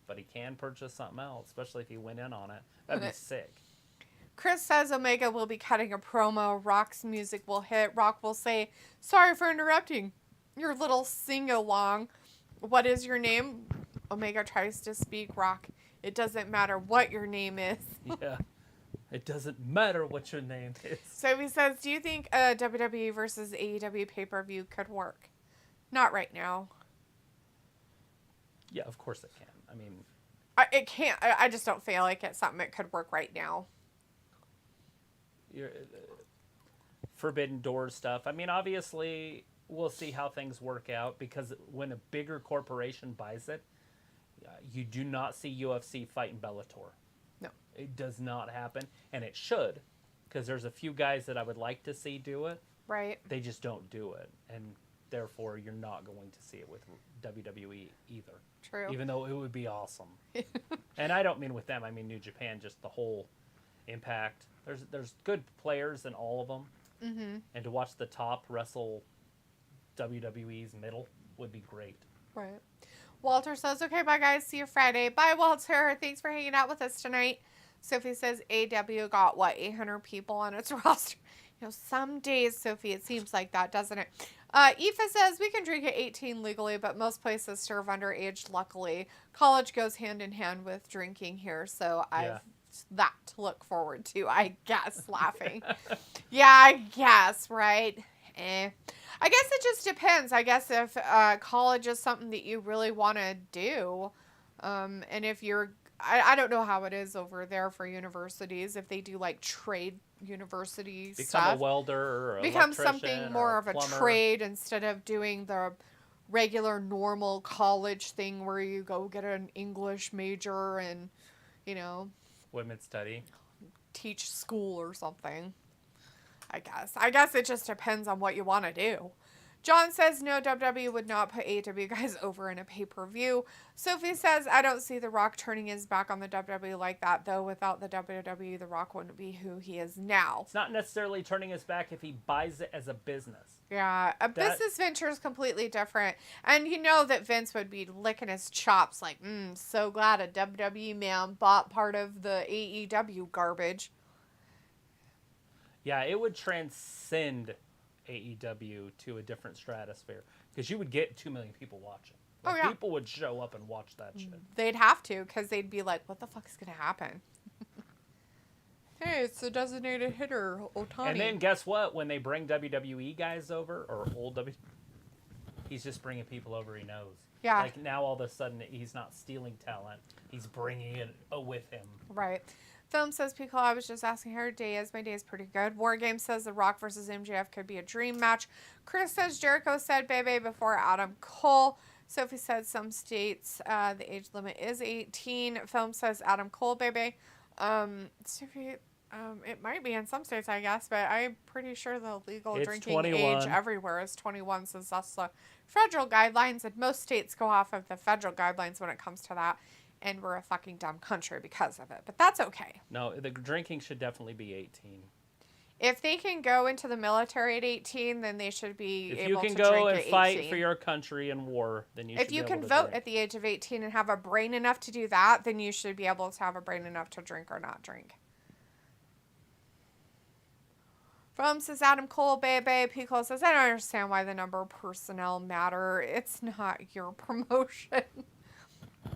but he can purchase something else, especially if he went in on it. That'd be sick. Chris says Omega will be cutting a promo. Rock's music will hit. Rock will say, "Sorry for interrupting your little sing-along. What is your name?" Omega tries to speak. Rock, "It doesn't matter what your name is." Yeah. It doesn't matter what your name is. So he says, do you think a WWE versus AEW pay-per-view could work? Not right now. Yeah, of course it can. I mean... It can't. I just don't feel like it's something that could work right now. Forbidden Door stuff. I mean, obviously, we'll see how things work out because when a bigger corporation buys it, you do not see UFC fighting Bellator. No. It does not happen, and it should, because there's a few guys that I would like to see do it. Right. They just don't do it, and therefore you're not going to see it with WWE either. True. Even though it would be awesome. And I don't mean with them, I mean New Japan, just the whole Impact. There's good players in all of them. Mm-hmm. And to watch the top wrestle WWE's middle would be great. Right. Walter says, "Okay, bye guys. See you Friday." Bye, Walter. Thanks for hanging out with us tonight. Sophie says AEW got, 800 people on its roster. You know, some days, Sophie, it seems like that, doesn't it? Aoife says, "We can drink at 18 legally, but most places serve underage, luckily. College goes hand in hand with drinking here, so I've that to look forward to, I guess," laughing. Yeah, I guess, right? I guess it just depends. I guess if college is something that you really want to do, and if you're, I don't know how it is over there for universities, if they do like trade university stuff. Become a welder or become something more of a trade instead of doing the regular normal college thing where you go get an English major and, you know, women's study, teach school or something. I guess it just depends on what you want to do. John says, no, WWE would not put AEW guys over in a pay-per-view. Sophie says, I don't see The Rock turning his back on the WWE like that, though. Without the WWE, The Rock wouldn't be who he is now. It's not necessarily turning his back if he buys it as a business. Yeah, business venture is completely different. And you know that Vince would be licking his chops like, so glad a WWE man bought part of the AEW garbage. Yeah, it would transcend AEW to a different stratosphere because you would get 2 million people watching. Like, people would show up and watch that shit. They'd have to because they'd be like, what the fuck is going to happen? Hey, it's the designated hitter, Otani. And then guess what? When they bring WWE guys over, or old WWE, he's just bringing people over he knows. Yeah. Like now all of a sudden he's not stealing talent. He's bringing it with him. Right. Film says, Pico, I was just asking how your day is. My day is pretty good. War Game says The Rock versus MJF could be a dream match. Chris says Jericho said Bebe before Adam Cole. Sophie said some states the age limit is 18. Film says Adam Cole, Bebe. Sophie, it might be in some states, I guess, but I'm pretty sure the legal drinking 21. age everywhere is 21 since that's the federal guidelines, and most states go off of the federal guidelines when it comes to that. And we're a fucking dumb country because of it. But that's okay. No, the drinking should definitely be 18. If they can go into the military at 18, then they should be able to drink at 18. If you can go and fight for your country in war, then you should be able to drink. If you can vote at the age of 18 and have a brain enough to do that, then you should be able to have a brain enough to drink or not drink. From says Adam Cole, Bebe. Pico says, I don't understand why the number of personnel matter. It's not your promotion.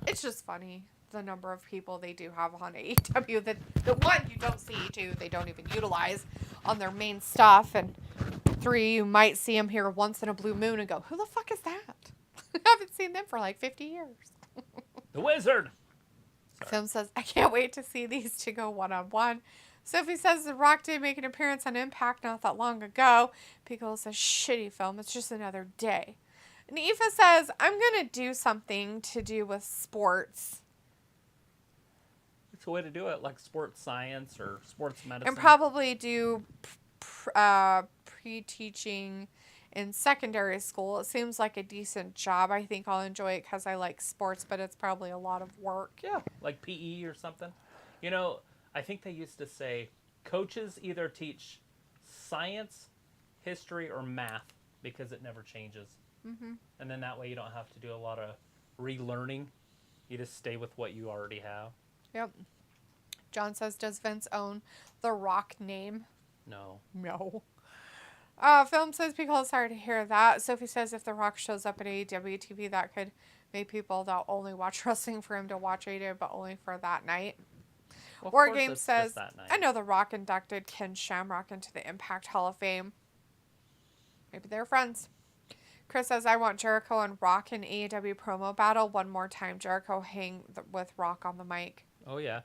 It's just funny, the number of people they do have on AEW. The one you don't see, two they don't even utilize on their main stuff. And 3, you might see them here once in a blue moon and go, who the fuck is that? I haven't seen them for like 50 years. The Wizard! Sorry. Film says, I can't wait to see these two go one-on-one. Sophie says The Rock did make an appearance on Impact not that long ago. Pico says, shitty film. It's just another day. And Aoife says, I'm going to do something to do with sports. It's a way to do it, like sports science or sports medicine. And probably do pre-teaching in secondary school. It seems like a decent job. I think I'll enjoy it because I like sports, but it's probably a lot of work. Yeah, like PE or something. You know, I think they used to say coaches either teach science, history, or math because it never changes. Mm-hmm. And then that way you don't have to do a lot of relearning. You just stay with what you already have. Yep. John says, does Vince own the Rock name? No. No. Film says, people, sorry to hear that. Sophie says, if The Rock shows up at AEW TV, that could make people that only watch wrestling for him to watch AEW, but only for that night. Well, War Game says, that night. I know The Rock inducted Ken Shamrock into the Impact Hall of Fame. Maybe they're friends. Chris says, I want Jericho and Rock in AEW promo battle one more time. Jericho hang with Rock on the mic. Oh, yeah.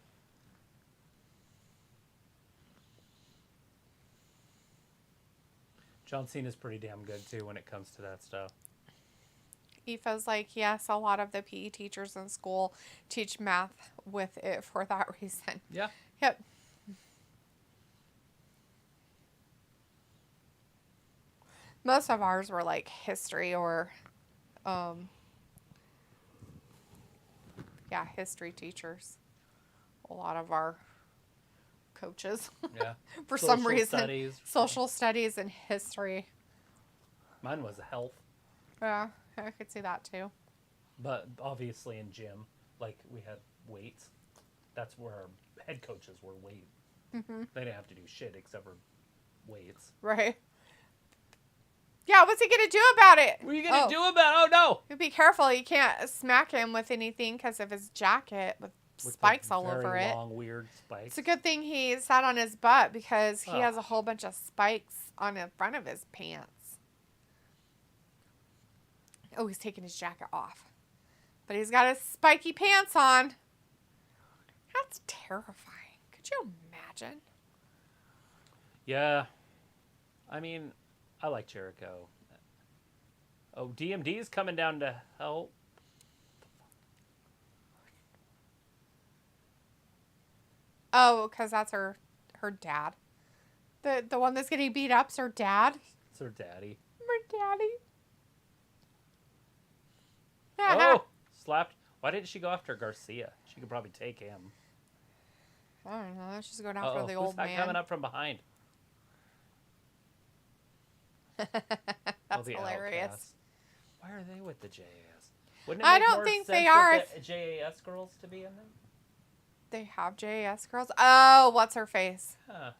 John Cena's pretty damn good, too, when it comes to that stuff. Aoife's like, yes, a lot of the PE teachers in school teach math with it for that reason. Yeah. Yep. Most of ours were like history or, history teachers. A lot of our coaches. Yeah. For Social some reason. Studies. Social studies and history. Mine was health. Yeah, I could see that too. But obviously in gym, like we had weights. That's where our head coaches were weight. Mm-hmm. They didn't have to do shit except for weights. Right. Yeah, what's he going to do about it? What are you going to do about it? Oh, no. You be careful. You can't smack him with anything because of his jacket with spikes all over it. Long, weird spikes. It's a good thing he sat on his butt because he has a whole bunch of spikes on the front of his pants. Oh, he's taking his jacket off. But he's got his spiky pants on. That's terrifying. Could you imagine? Yeah. I mean, I like Jericho. Oh, DMD's coming down to help. Oh, because that's her dad. The one that's getting beat up's her dad. It's her daddy. Her daddy. Oh, slapped. Why didn't she go after Garcia? She could probably take him. I don't know. She's going after the Who's old that man. coming up from behind? That's hilarious. Outcasts. Why are they with the JAS? Wouldn't I make don't more think sense they are. with the JAS girls to be in them? They have JAS girls. Oh, what's her face? Huh.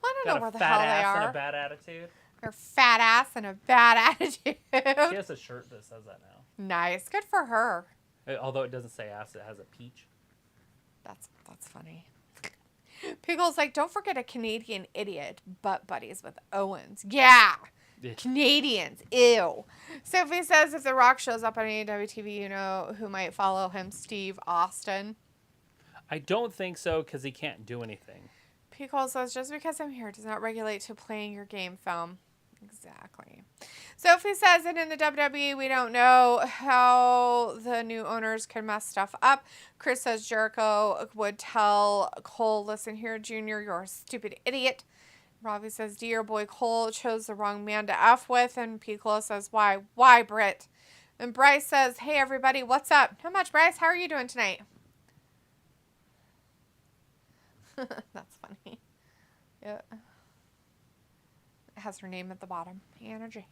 Well, I don't Got know where a the fat hell they ass are. and a bad attitude. Her fat ass and a bad attitude. She has a shirt that says that now. Nice. Good for her. Although it doesn't say ass, it has a peach. That's funny. Pickle's like, don't forget a Canadian idiot, butt buddies with Owens. Yeah. Canadians. Ew. Sophie says if The Rock shows up on AEW TV, you know who might follow him? Steve Austin. I don't think so because he can't do anything. Pickle says, just because I'm here does not regulate to playing your game, film. Exactly. Sophie says that in the WWE, we don't know how the new owners can mess stuff up. Chris says Jericho would tell Cole, listen here, Junior, you're a stupid idiot. Robbie says, dear boy Cole chose the wrong man to F with. And Piccolo says, why? Why, Britt? And Bryce says, hey, everybody, what's up? Not much, Bryce. How are you doing tonight? That's funny. Yeah. It has her name at the bottom. Anna J.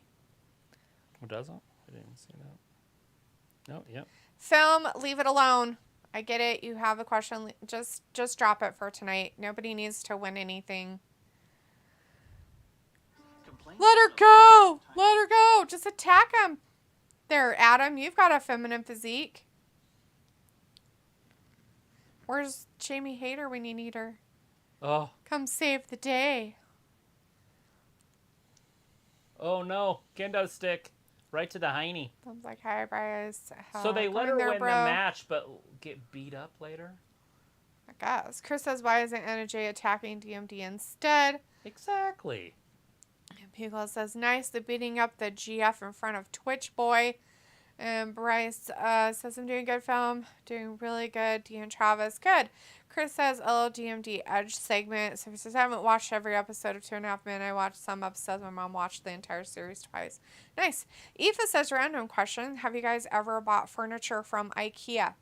Oh, doesn't? I didn't see that. No, yep. Film, leave it alone. I get it. You have a question. Just drop it for tonight. Nobody needs to win anything. Let her go. Let her go. Just attack him. There, Adam. You've got a feminine physique. Where's Jamie Hayter when you need her? Oh. Come save the day. Oh, no. Kendo stick. Right to the hiney. Sounds like, hi, Bryce. So they let her there, win bro. the match, but get beat up later? I guess. Chris says, why isn't Anna J attacking DMD instead? Exactly. And Pico says, nice, the beating up the GF in front of Twitch Boy. And Bryce says, I'm doing good, film. Doing really good. D and Travis, good. Chris says, LLDMD Edge segment. So he says, I haven't watched every episode of 2.5 Men. I watched some episodes. My mom watched the entire series twice. Nice. Aoife says, random question. Have you guys ever bought furniture from IKEA?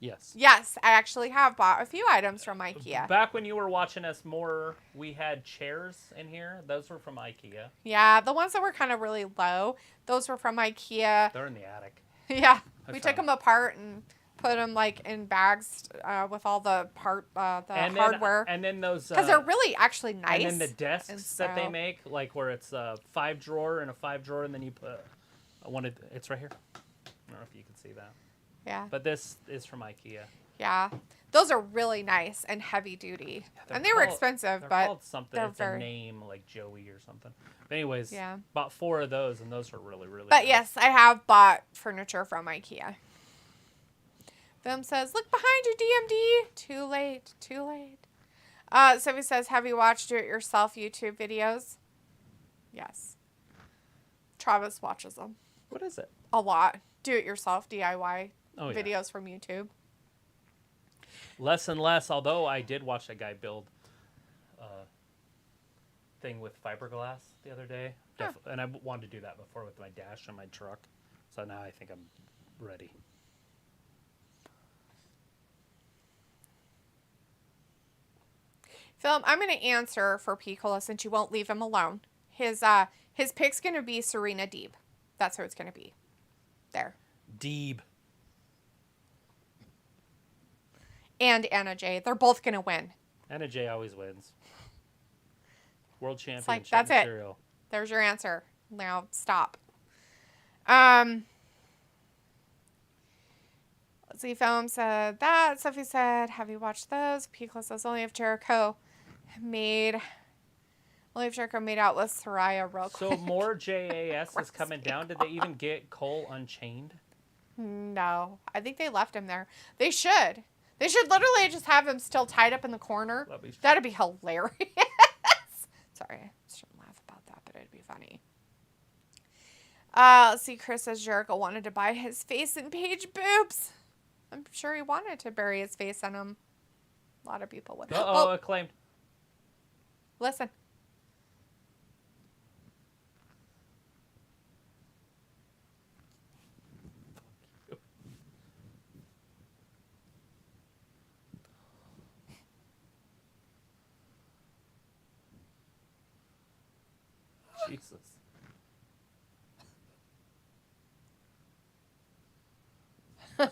Yes. Yes, I actually have bought a few items from IKEA. Back when you were watching us more, we had chairs in here. Those were from IKEA. Yeah, the ones that were kind of really low, those were from IKEA. They're in the attic. Yeah, we took them apart and put them like in bags with all the hardware. And then those because they're really actually nice. And then the desks that they make, like where it's a 5-drawer and a 5-drawer, and then you put it's right here. I don't know if you can see that. Yeah. But this is from IKEA. Yeah. Those are really nice and heavy duty. Yeah, and they were expensive, they're but called something. It's a name like Joey or something. But anyways, bought 4 of those, and those are really, really But nice. yes, I have bought furniture from IKEA. Film says, look behind you, DMD. Too late. Too late. Sophie says, have you watched do-it-yourself YouTube videos? Yes. Travis watches them. What is it? A lot. Do-it-yourself, DIY Yeah. videos from YouTube. Less and less, although I did watch that guy build a thing with fiberglass the other day. And I wanted to do that before with my dash on my truck. So now I think I'm ready. Phil, I'm going to answer for Piccola since you won't leave him alone. His pick's going to be Serena Deeb. That's who it's going to be. There. Deeb. And Anna Jay. They're both going to win. Anna Jay always wins. World championship like, that's material. It. There's your answer. Now stop. Let's see. Film said that. Sophie said, have you watched those? Piccola says, only if Jericho made out with Soraya real quick. So more JAS is coming down. Did they even get Cole unchained? No. I think they left him there. They should. They should literally just have him still tied up in the corner. That'd be hilarious. Sorry, I shouldn't laugh about that, but it'd be funny. Let's see. Chris says Jericho wanted to buy his face in Paige boobs. I'm sure he wanted to bury his face in them. A lot of people would. Uh-oh, acclaimed. Listen. Jesus. A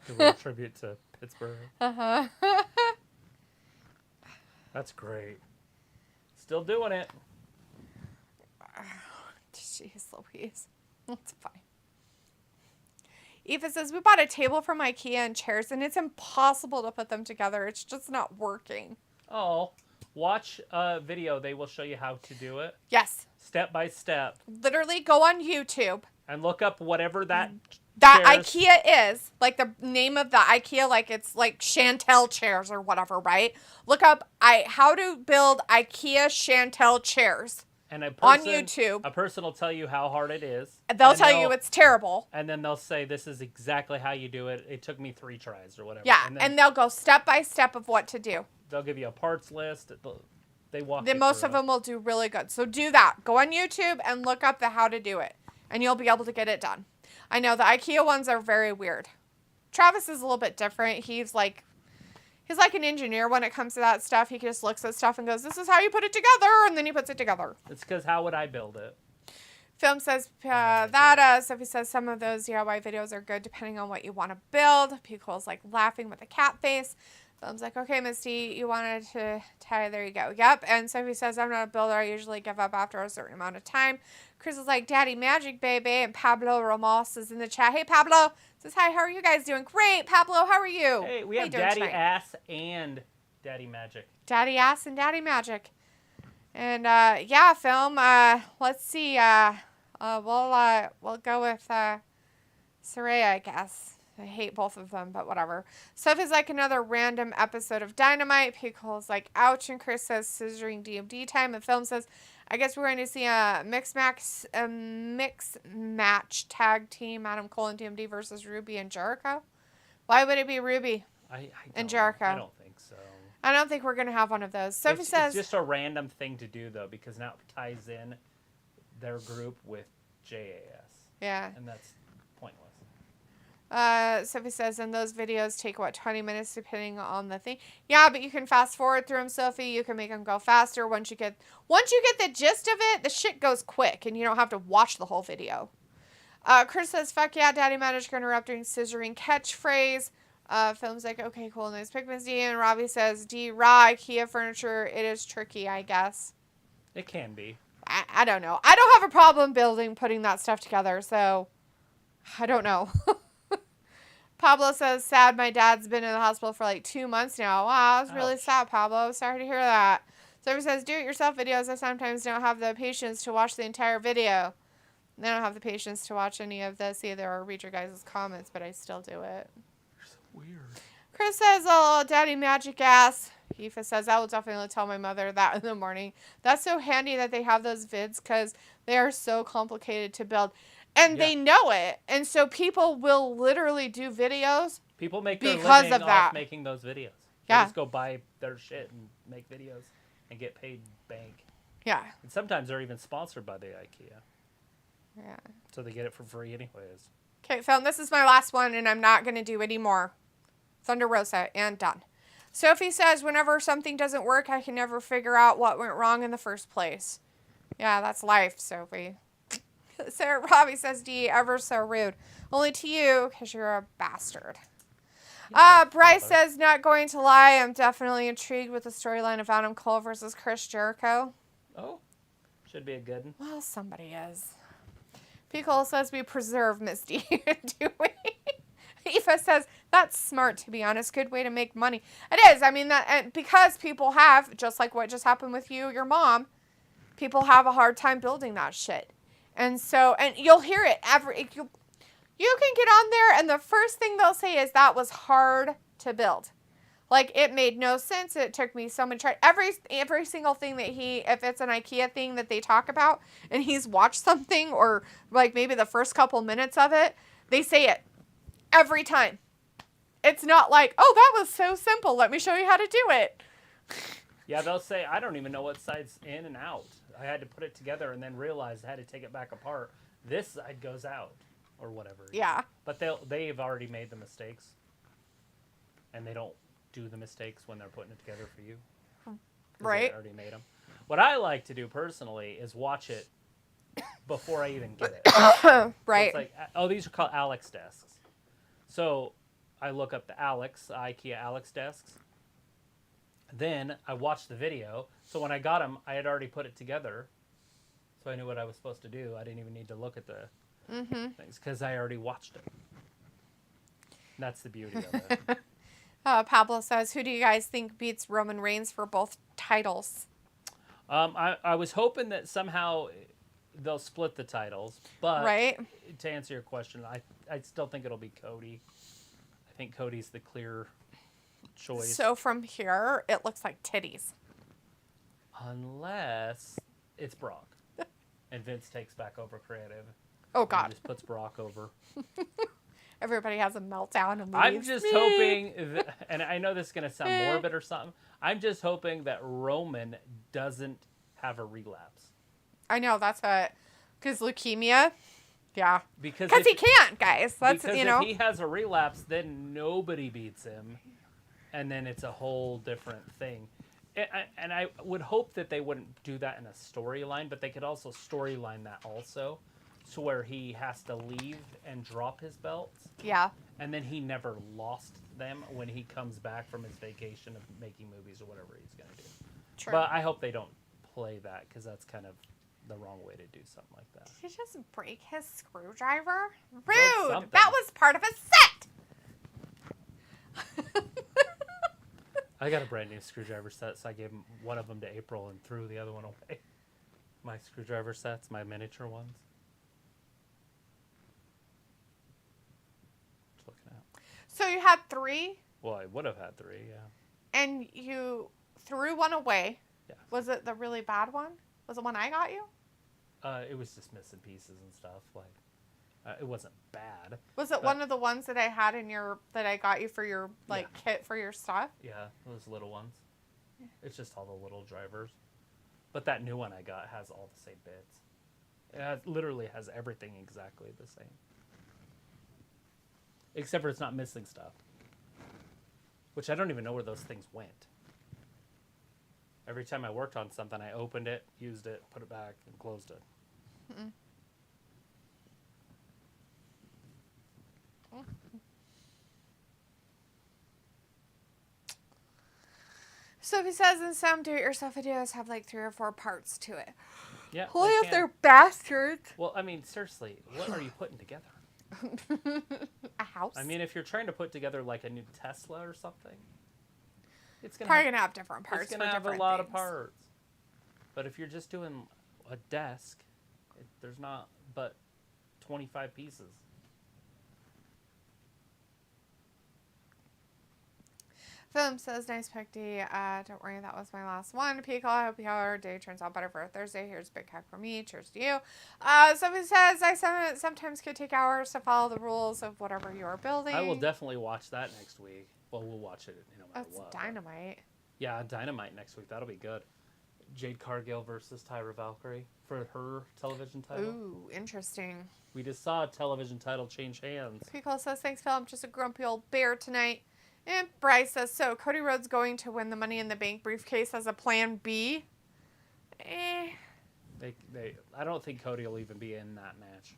little tribute to Pittsburgh. Uh-huh. That's great. Still doing it. Jeez Louise. That's fine. Eva says, we bought a table from IKEA and chairs, and it's impossible to put them together. It's just not working. Oh. Watch a video. They will show you how to do it. Yes. Step by step. Literally go on YouTube. And look up whatever that IKEA is. Like the name of the IKEA, like it's like Chantel chairs or whatever, right? Look up how to build IKEA Chantel chairs. And on YouTube. A person will tell you how hard it is. They'll tell you it's terrible. And then they'll say, this is exactly how you do it. It took me 3 tries or whatever. Yeah, and they'll go step by step of what to do. They'll give you a parts list. They walk Then most of them will do really good. So do that. Go on YouTube and look up the how to do it. And you'll be able to get it done. I know the IKEA ones are very weird. Travis is a little bit different. He's like an engineer when it comes to that stuff. He just looks at stuff and goes, this is how you put it together. And then he puts it together. It's because how would I build it? Film says Sophie says some of those DIY videos are good depending on what you want to build. People's like laughing with a cat face. Film's like, okay, Misty, you wanted to tie. There you go. Yep. And Sophie says, I'm not a builder. I usually give up after a certain amount of time. Chris is like, Daddy Magic, baby. And Pablo Ramos is in the chat. Hey, Pablo. Says, hi, how are you guys doing? Great. Pablo, how are you? Hey, we have Daddy Ass and Daddy Magic. Daddy Ass and Daddy Magic. And, yeah, Film, let's see. We'll go with Saraya, I guess. I hate both of them, but whatever. Sophie's like another random episode of Dynamite. Pickle's like, ouch. And Chris says, scissoring DMD time. And Film says, I guess we're going to see a mixed match tag team, Adam Cole and DMD versus Ruby and Jericho. Why would it be Ruby and Jericho? I don't think so. I don't think we're going to have one of those. Sophie says... It's just a random thing to do, though, because now it ties in their group with JAS. Yeah. And that's pointless. Sophie says, and those videos take, 20 minutes depending on the thing? Yeah, but you can fast forward through them, Sophie. You can make them go faster. Once you get the gist of it, the shit goes quick, and you don't have to watch the whole video. Chris says, fuck yeah, Daddy managed to interrupt during scissoring catchphrase. Film's like, okay, cool, nice pick, Miss D. And Robbie says, D-Raw, IKEA furniture, it is tricky, I guess. It can be. I don't know. I don't have a problem putting that stuff together, so I don't know. Pablo says, sad my dad's been in the hospital for like 2 months now. Wow, that's really sad, Pablo. Sorry to hear that. Sophie says, do-it-yourself videos. I sometimes don't have the patience to watch the entire video. I don't have the patience to watch any of this either or read your guys' comments, but I still do it. You're so weird. Chris says, oh, daddy magic ass. Aoife says, I will definitely tell my mother that in the morning. That's so handy that they have those vids because they are so complicated to build. And they know it. And so people will literally do videos. People make their because living of that. off making those videos. They Yeah. just go buy their shit and make videos and get paid bank. Yeah. And sometimes they're even sponsored by the IKEA. Yeah. So they get it for free anyways. Okay, Phil, this is my last one, and I'm not going to do any more. Thunder Rosa, and done. Sophie says, whenever something doesn't work, I can never figure out what went wrong in the first place. Yeah, that's life, Sophie. Sarah Robbie says, D, ever so rude. Only to you, because you're a bastard. Bryce says, not going to lie, I'm definitely intrigued with the storyline of Adam Cole versus Chris Jericho. Oh, should be a good one. Well, somebody is. P. Cole says, we preserve Miss D, do we? Aoife says, that's smart, to be honest. Good way to make money. It is. I mean, and because people have, just like what just happened with you, your mom, people have a hard time building that shit. And so, and you'll hear it you can get on there and the first thing they'll say is that was hard to build. Like, it made no sense. It took me so much time. Every single thing that if it's an IKEA thing that they talk about and he's watched something or like maybe the first couple minutes of it, they say it every time. It's not like, oh, that was so simple. Let me show you how to do it. Yeah, they'll say, I don't even know what side's in and out. I had to put it together and then realized I had to take it back apart. This side goes out or whatever. Yeah. But they've already made the mistakes. And they don't do the mistakes when they're putting it together for you. Right. They already made them. What I like to do personally is watch it before I even get it. Right. So it's like, oh, these are called Alex desks. So I look up the IKEA Alex desks. Then I watched the video. So when I got them, I had already put it together. So I knew what I was supposed to do. I didn't even need to look at the things because I already watched it. That's the beauty of it. Pablo says, who do you guys think beats Roman Reigns for both titles? I was hoping that somehow they'll split the titles. But right. To answer your question, I still think it'll be Cody. I think Cody's the clear choice. So from here, it looks like titties. Unless it's Brock. And Vince takes back over creative. Oh, God. And just puts Brock over. Everybody has a meltdown and leaves. I'm just hoping, and I know this is going to sound morbid or something, I'm just hoping that Roman doesn't have a relapse. I know, that's because leukemia, yeah. Because he can't, guys. That's, because if he has a relapse, then nobody beats him. And then it's a whole different thing. And I would hope that they wouldn't do that in a storyline, but they could also storyline that also. To where he has to leave and drop his belts. Yeah. And then he never lost them when he comes back from his vacation of making movies or whatever he's going to do. True. But I hope they don't play that because that's kind of the wrong way to do something like that. Did he just break his screwdriver? Rude! Something. That was part of a set! I got a brand new screwdriver set, so I gave one of them to April and threw the other one away. My screwdriver sets, my miniature ones. So you had 3? Well, I would have had 3, yeah. And you threw one away. Yeah. Was it the really bad one? Was it one I got you? It was just missing pieces and stuff. It wasn't bad. Was it one of the ones that I had that I got you for your kit for your stuff? Yeah, those little ones. Yeah. It's just all the little drivers. But that new one I got has all the same bits. It literally has everything exactly the same. Except for it's not missing stuff. Which I don't even know where those things went. Every time I worked on something, I opened it, used it, put it back, and closed it. Mm-mm. Sophie says, and some do-it-yourself videos have like 3 or 4 parts to it. Yeah. Holy if they're bastards. Well, I mean, seriously, what are you putting together? A house? I mean, if you're trying to put together like a new Tesla or something, it's probably gonna have different parts. It's gonna have a lot of parts. But if you're just doing a desk, there's not but 25 pieces. Film says, nice pick, D. Don't worry, that was my last one. Pico, I hope your day turns out better for a Thursday. Here's a big hack for me. Cheers to you. Somebody says, I sometimes could take hours to follow the rules of whatever you're building. I will definitely watch that next week. Well, we'll watch it no matter what. That's Dynamite. Yeah, Dynamite next week. That'll be good. Jade Cargill versus Tyra Valkyrie for her television title. Ooh, interesting. We just saw a television title change hands. Pico says, thanks, Phil. I'm just a grumpy old bear tonight. And Bryce says, so Cody Rhodes going to win the Money in the Bank briefcase as a plan B? I don't think Cody will even be in that match.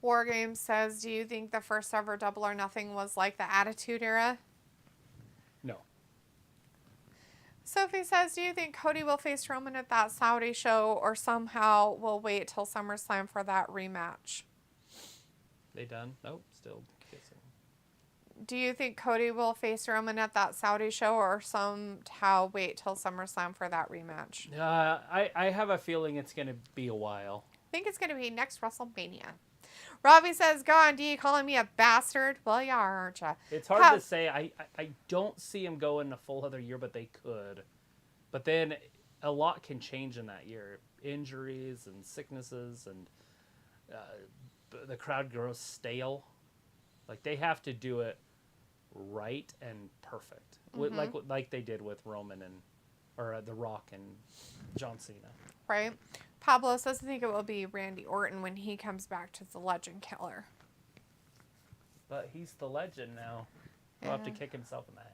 War Games says, do you think the first ever Double or Nothing was like the Attitude Era? No. Sophie says, do you think Cody will face Roman at that Saudi show or somehow will wait till SummerSlam for that rematch? They done? Nope, still kissing. Do you think Cody will face Roman at that Saudi show or somehow wait till SummerSlam for that rematch? I have a feeling it's going to be a while. I think it's going to be next WrestleMania. Robbie says, go on, D, calling me a bastard? Well, you are, aren't you? It's hard to say. I don't see him going a full other year, but they could. But then a lot can change in that year. Injuries and sicknesses and the crowd grows stale. Like, they have to do it right and perfect. Mm-hmm. Like they did with Roman or The Rock and John Cena. Right. Pablo says, I think it will be Randy Orton when he comes back to the Legend Killer. But he's the legend now. He'll have to kick himself in the head.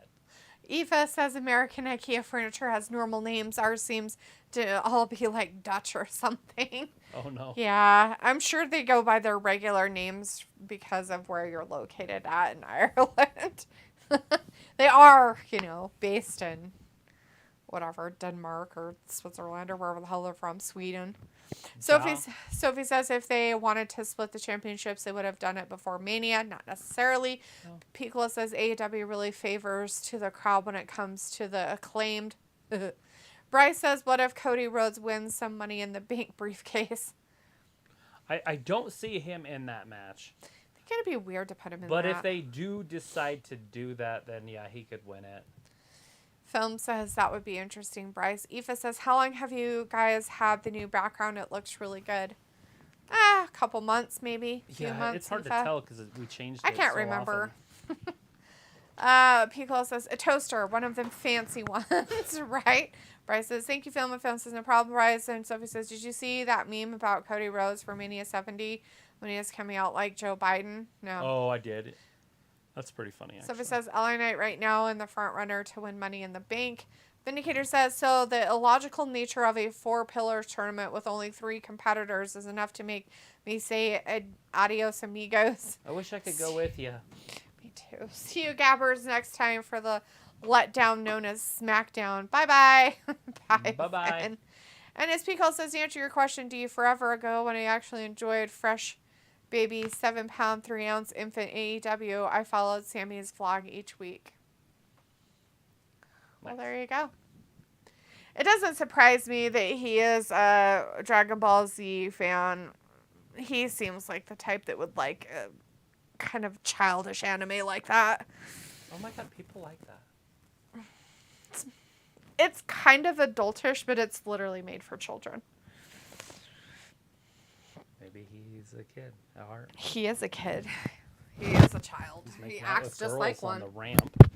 Eva says American IKEA furniture has normal names. Ours seems to all be like Dutch or something. Oh, no. Yeah, I'm sure they go by their regular names because of where you're located at in Ireland. They are, based in whatever, Denmark or Switzerland or wherever the hell they're from, Sweden. Sophie says if they wanted to split the championships, they would have done it before Mania. Not necessarily. No. Piccolo says AEW really favors to the crowd when it comes to the Acclaimed. Bryce says, what if Cody Rhodes wins some Money in the Bank briefcase? I don't see him in that match. I think it'd be weird to put him in But if they do decide to do that, then yeah, he could win it. Film says that would be interesting, Bryce. Aoife says, how long have you guys had the new background? It looks really good. A couple months, maybe. A few months. It's hard to tell because we changed it. I can't remember. Piccolo says, a toaster, one of them fancy ones, right? Bryce says, thank you, Film. And Film says, no problem, Bryce. And Sophie says, did you see that meme about Cody Rhodes for Mania 70 when he was coming out like Joe Biden? No. Oh, I did. That's pretty funny, actually. Sophie says, LA Knight right now in the front runner to win Money in the Bank. Vindicator says, so the illogical nature of a 4-pillar tournament with only 3 competitors is enough to make me say adios amigos. I wish I could go with you. Me too. See you gabbers next time for the letdown known as SmackDown. Bye-bye. Bye. Bye-bye. And as Pico says, to answer your question, do you forever ago when I actually enjoyed fresh baby 7-pound 3-ounce infant AEW, I followed Sammy's vlog each week. Nice. Well, there you go. It doesn't surprise me that he is a Dragon Ball Z fan. He seems like the type that would like a kind of childish anime like that. Oh my god, people like that. It's kind of adultish, but it's literally made for children. He's a kid at heart. He is a kid. He is a child. He Out acts with just girls like on one. the ramp.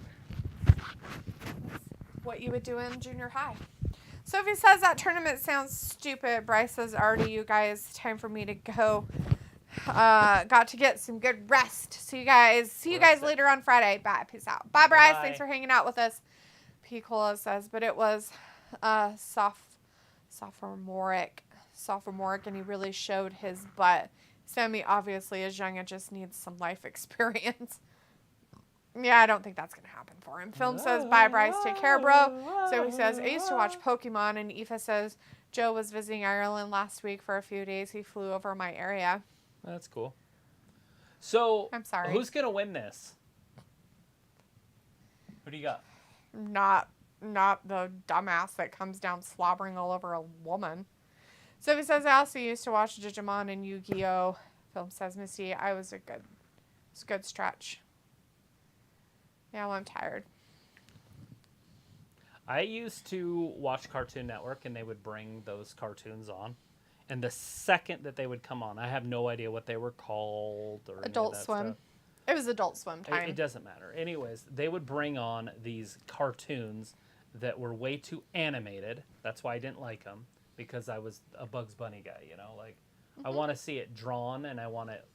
What you would do in junior high. Sophie says that tournament sounds stupid. Bryce says, already, you guys, time for me to go. Got to get some good rest. See you guys later on Friday. Bye. Peace out. Bye, Bryce. Bye-bye. Thanks for hanging out with us. P. Cola says, but it was sophomoric, and he really showed his butt. Sammy obviously is young and just needs some life experience. Yeah, I don't think that's going to happen for him. Film says, bye, Bryce. Take care, bro. So he says, I used to watch Pokemon, and Aoife says, Joe was visiting Ireland last week for a few days. He flew over my area. That's cool. So, I'm sorry. Who's going to win this? Who do you got? Not the dumbass that comes down slobbering all over a woman. So he says, I also used to watch Digimon and Yu-Gi-Oh! Film says, Missy, it was a good stretch. Yeah, well, I'm tired. I used to watch Cartoon Network, and they would bring those cartoons on. And the second that they would come on, I have no idea what they were called or Adult Swim. Stuff. It was Adult Swim time. It doesn't matter. Anyways, they would bring on these cartoons that were way too animated. That's why I didn't like them, because I was a Bugs Bunny guy, Like, I want to see it drawn, and I want it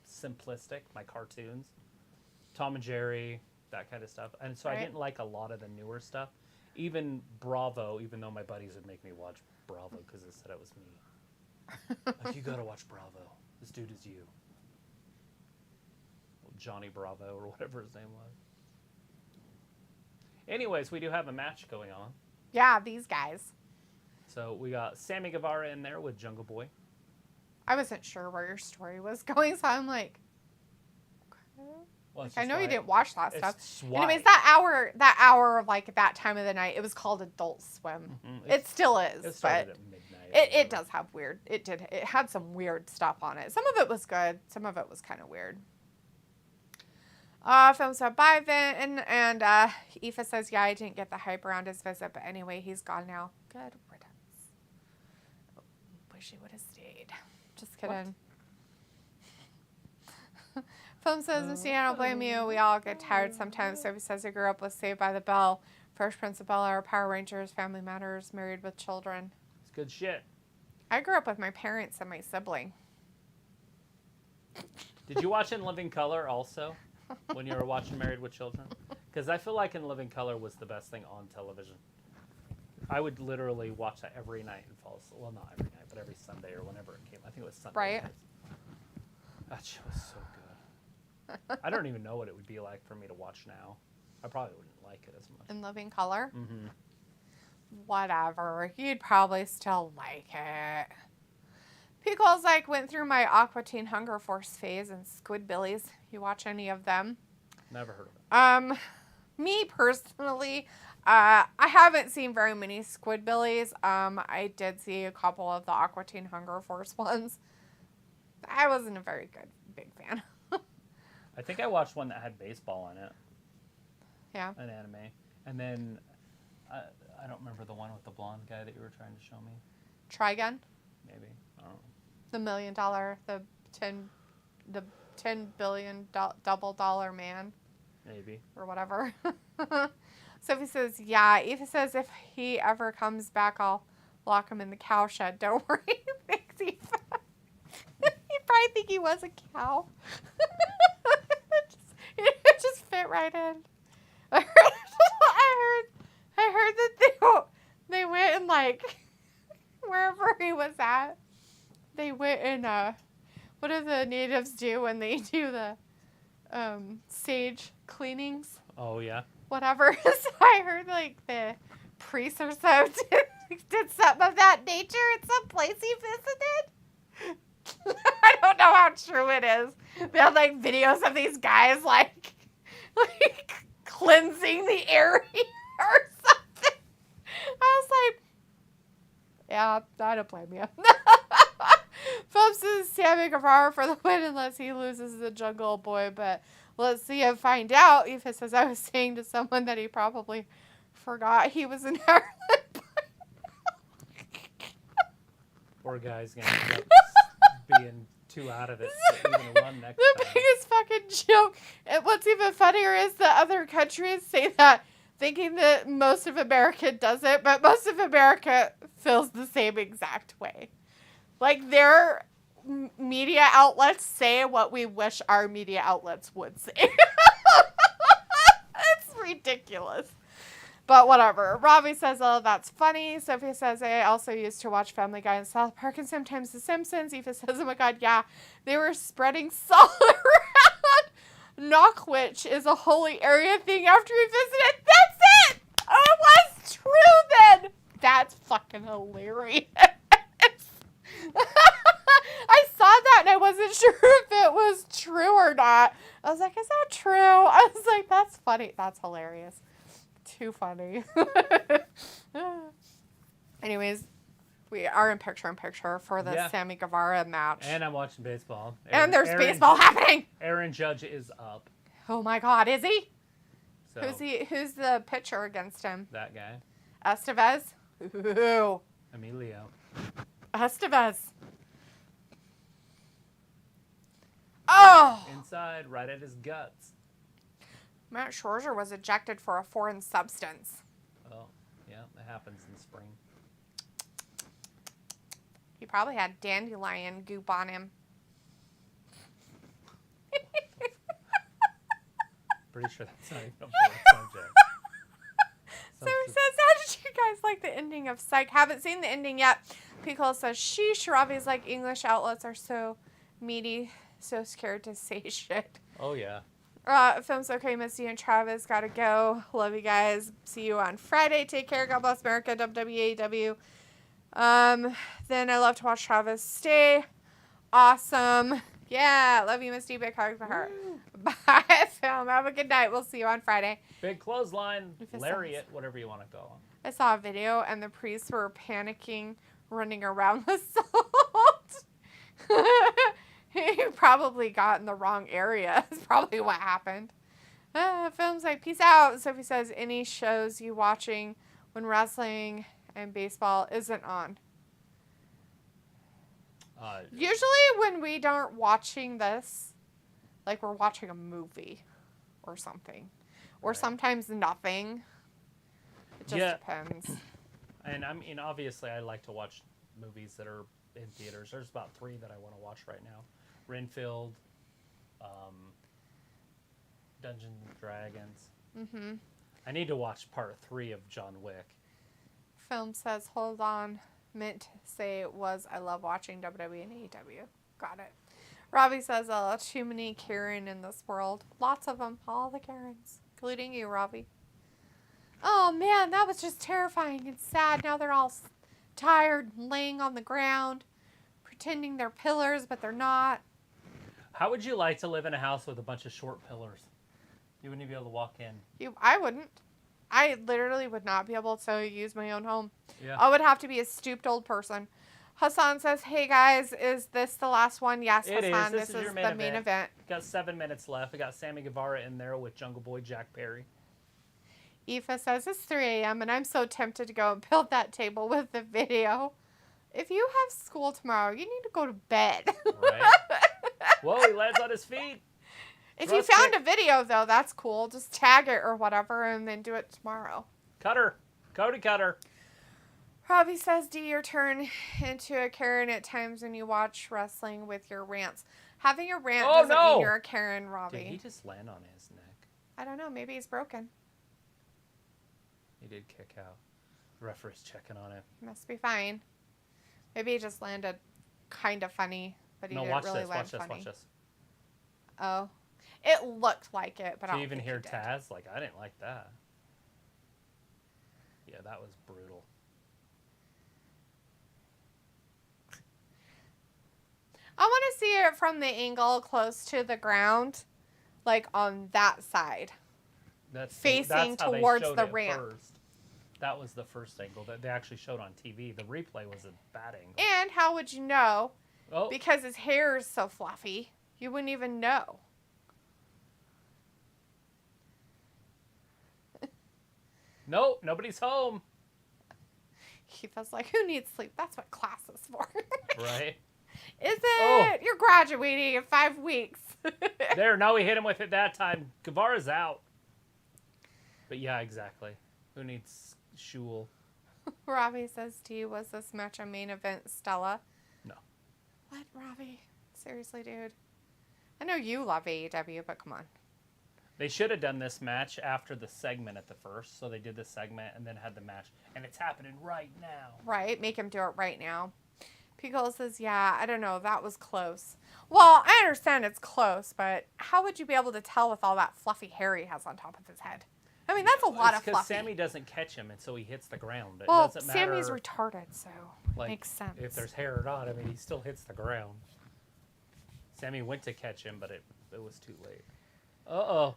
simplistic, my cartoons. Tom and Jerry, that kind of stuff. And so I didn't like a lot of the newer stuff. Even Bravo, even though my buddies would make me watch Bravo because they said it was me. Like, you got to watch Bravo. This dude is you. Well, Johnny Bravo or whatever his name was. Anyways, we do have a match going on. Yeah, these guys. So we got Sammy Guevara in there with Jungle Boy. I wasn't sure where your story was going, so I'm like, okay. Well, I know you didn't watch that stuff. Swine. Anyways, that hour of like that time of the night, it was called Adult Swim. Mm-hmm. It still is, it started but at midnight. it does have weird. It had some weird stuff on it. Some of it was good. Some of it was kind of weird. Film said bye, Vin, and Aoife says, yeah, I didn't get the hype around his visit, but anyway, he's gone now. Good riddance. Wish he would have stayed. Just kidding. Film says, I don't blame you. We all get tired sometimes. Sophie says, I grew up with Saved by the Bell, Fresh Prince of Bel-Air, Power Rangers, Family Matters, Married with Children. It's good shit. I grew up with my parents and my sibling. Did you watch In Living Color also when you were watching Married with Children? Because I feel like In Living Color was the best thing on television. I would literally watch that every night and fall asleep. Well, not every night, but every Sunday or whenever it came. I think it was Sunday. Right. Nights. That shit was so good. I don't even know what it would be like for me to watch now. I probably wouldn't like it as much. In Living Color? Mm-hmm. Whatever. You'd probably still like it. Pickles went through my Aqua Teen Hunger Force phase and Squidbillies. You watch any of them? Never heard of it. Me personally, I haven't seen very many Squidbillies. I did see a couple of the Aqua Teen Hunger Force ones. I wasn't a very big fan. I think I watched one that had baseball in it. Yeah. An anime. And then, I don't remember the one with the blonde guy that you were trying to show me. Trigun? Maybe. I don't know. The $1 million, the $10 billion double dollar man. Maybe. Or whatever. Sophie says, yeah. Aoife says, if he ever comes back, I'll lock him in the cow shed. Don't worry. Thanks, Aoife. You probably think he was a cow. it just fit right in. I heard that they went and wherever he was at, they went and what do the natives do when they do the sage cleanings? Oh yeah. Whatever. So I heard the priests or so did something of that nature at some place he visited. I don't know how true it is. They have videos of these guys like cleansing the area or something. I was like, yeah, I don't blame you. Phelps is Sammy Guevara for the win unless he loses the Jungle Boy, but let's see and find out. Aoife says, I was saying to someone that he probably forgot he was in Ireland. Poor guy's gonna end up being too out of it to even run next The time. biggest fucking joke. And what's even funnier is that other countries say that thinking that most of America does it, but most of America feels the same exact way. Like, their media outlets say what we wish our media outlets would say. It's ridiculous. But whatever. Robbie says, oh, that's funny. Sophie says, I also used to watch Family Guy and South Park and sometimes The Simpsons. Eva says, oh my god, yeah. They were spreading salt around. Knockwich is a holy area thing after we visited. That's it! Oh, it was true then! That's fucking hilarious. I saw that and I wasn't sure if it was true or not. I was like, is that true? I was like, that's funny. That's hilarious. Too funny. Anyways, we are in picture for the Sammy Guevara match. And I'm watching baseball. And there's baseball happening. Aaron Judge is up. Oh my god, is he? So, Who's the pitcher against him? That guy. Estevez? Ooh. Emilio. Estevez. Oh! Inside, right at his guts. Matt Scherzer was ejected for a foreign substance. Oh, yeah, that happens in spring. He probably had dandelion goop on him. Pretty sure that's not even a foreign subject. So he says, how did you guys like the ending of Psych? Haven't seen the ending yet. Piccolo says, sheesh, Robbie's like, English outlets are so meaty, so scared to say shit. Oh, yeah. Film's okay, Misty and Travis. Gotta go. Love you guys. See you on Friday. Take care. God bless America. WWAW. Then I love to watch Travis stay. Awesome. Yeah. Love you, Misty. Big hugs for her. Bye, Film. Have a good night. We'll see you on Friday. Big clothesline, lariat, whatever you want to call it. I saw a video and the priests were panicking, running around with salt. He probably got in the wrong area. That's probably what happened. Film's like, peace out. Sophie says, any shows you watching when wrestling and baseball isn't on? Usually when we don't watching this, like we're watching a movie or something. Or sometimes nothing. It just depends. And I mean, obviously I like to watch movies that are in theaters. There's about 3 that I want to watch right now. Renfield, Dungeons and Dragons. Mm-hmm. I need to watch part 3 of John Wick. Film says, hold on. Meant to say it was, I love watching WWE and AEW. Got it. Robbie says, too many Karen in this world. Lots of them. All the Karens. Including you, Robbie. Oh, man, that was just terrifying and sad. Now they're all tired and laying on the ground, pretending they're pillars, but they're not. How would you like to live in a house with a bunch of short pillars? You wouldn't be able to walk in. I wouldn't. I literally would not be able to use my own home. Yeah. I would have to be a stooped old person. Hassan says, hey guys, is this the last one? Yes, it Hassan, is. this is your the main event. Got 7 minutes left. We got Sammy Guevara in there with Jungle Boy Jack Perry. Aoife says, it's 3 a.m. and I'm so tempted to go and build that table with the video. If you have school tomorrow, you need to go to bed. Right. Whoa, he lands on his feet. If you found a video, though, that's cool. Just tag it or whatever and then do it tomorrow. Cutter. Cody Cutter. Robbie says, do your turn into a Karen at times when you watch wrestling with your rants. Having a rant doesn't mean you're a Karen, Robbie. Did he just land on his neck? I don't know. Maybe he's broken. He did kick out. The referee's checking on it. Must be fine. Maybe he just landed kind of funny, but he didn't really land funny. Watch this. Oh. It looked like it, but I don't Do you even think hear he did. Taz? Like, I didn't like that. Yeah, that was brutal. I want to see it from the angle close to the ground, like on that side. That's facing how towards they showed the it ramp. First. That was the first angle that they actually showed on TV. The replay was a bad angle. And how would you know? Oh. Because his hair is so fluffy. You wouldn't even know. Nope, nobody's home. He feels like, who needs sleep? That's what class is for. Right. Is it? Oh. You're graduating in 5 weeks. There, now we hit him with it that time. Guevara's out. But yeah, exactly. Who needs Shul? Robbie says to you, was this match a main event, Stella? No. What, Robbie? Seriously, dude? I know you love AEW, but come on. They should have done this match after the segment at the first. So they did the segment and then had the match. And it's happening right now. Right, make him do it right now. Pickle says, yeah, I don't know, that was close. Well, I understand it's close, but how would you be able to tell with all that fluffy hair he has on top of his head? I mean, that's a lot of because fluffy. Sammy doesn't catch him, and so he hits the ground. It Well, doesn't matter, Sammy's retarded, so like, makes sense. if there's hair or not. I mean, he still hits the ground. Sammy went to catch him, but it was too late. Uh-oh.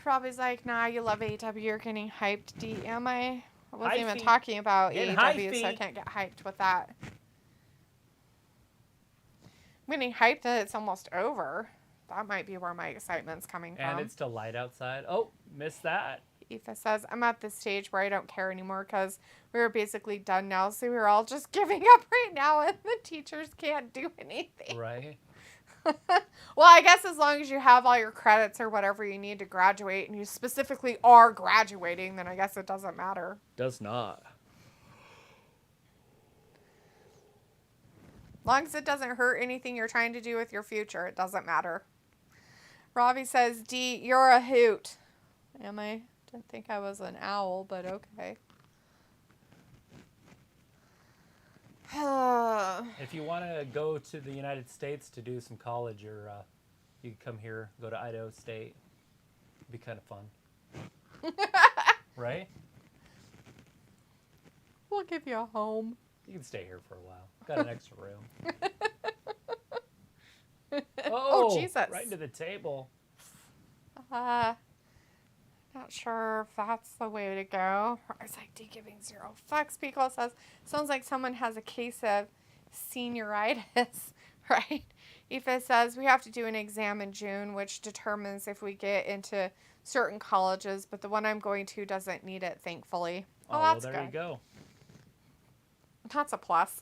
Robbie's like, nah, you love AEW, you're getting hyped. D, am I? I wasn't even Hyphy. talking about Getting AEW, so I hyphy. can't get hyped with that. I'm getting hyped that it's almost over. That might be where my excitement's coming from. And it's still light outside. Oh, missed that. Aoife says, I'm at this stage where I don't care anymore because we were basically done now, so we're all just giving up right now and the teachers can't do anything. Right. Well, I guess as long as you have all your credits or whatever you need to graduate and you specifically are graduating, then I guess it doesn't matter. Does not. As long as it doesn't hurt anything you're trying to do with your future, it doesn't matter. Robbie says, D, you're a hoot. Am I? Didn't think I was an owl, but okay. If you want to go to the United States to do some college, you can come here, go to Idaho State. It'd be kind of fun. Right? We'll give you a home. You can stay here for a while. Got an extra room. Oh, Jesus. Right into the table. Not sure if that's the way to go. I was like, D giving 0 fucks. Pico says, sounds like someone has a case of senioritis, right? Aoife says, we have to do an exam in June, which determines if we get into certain colleges, but the one I'm going to doesn't need it, thankfully. Oh, that's there good. you go. That's a plus.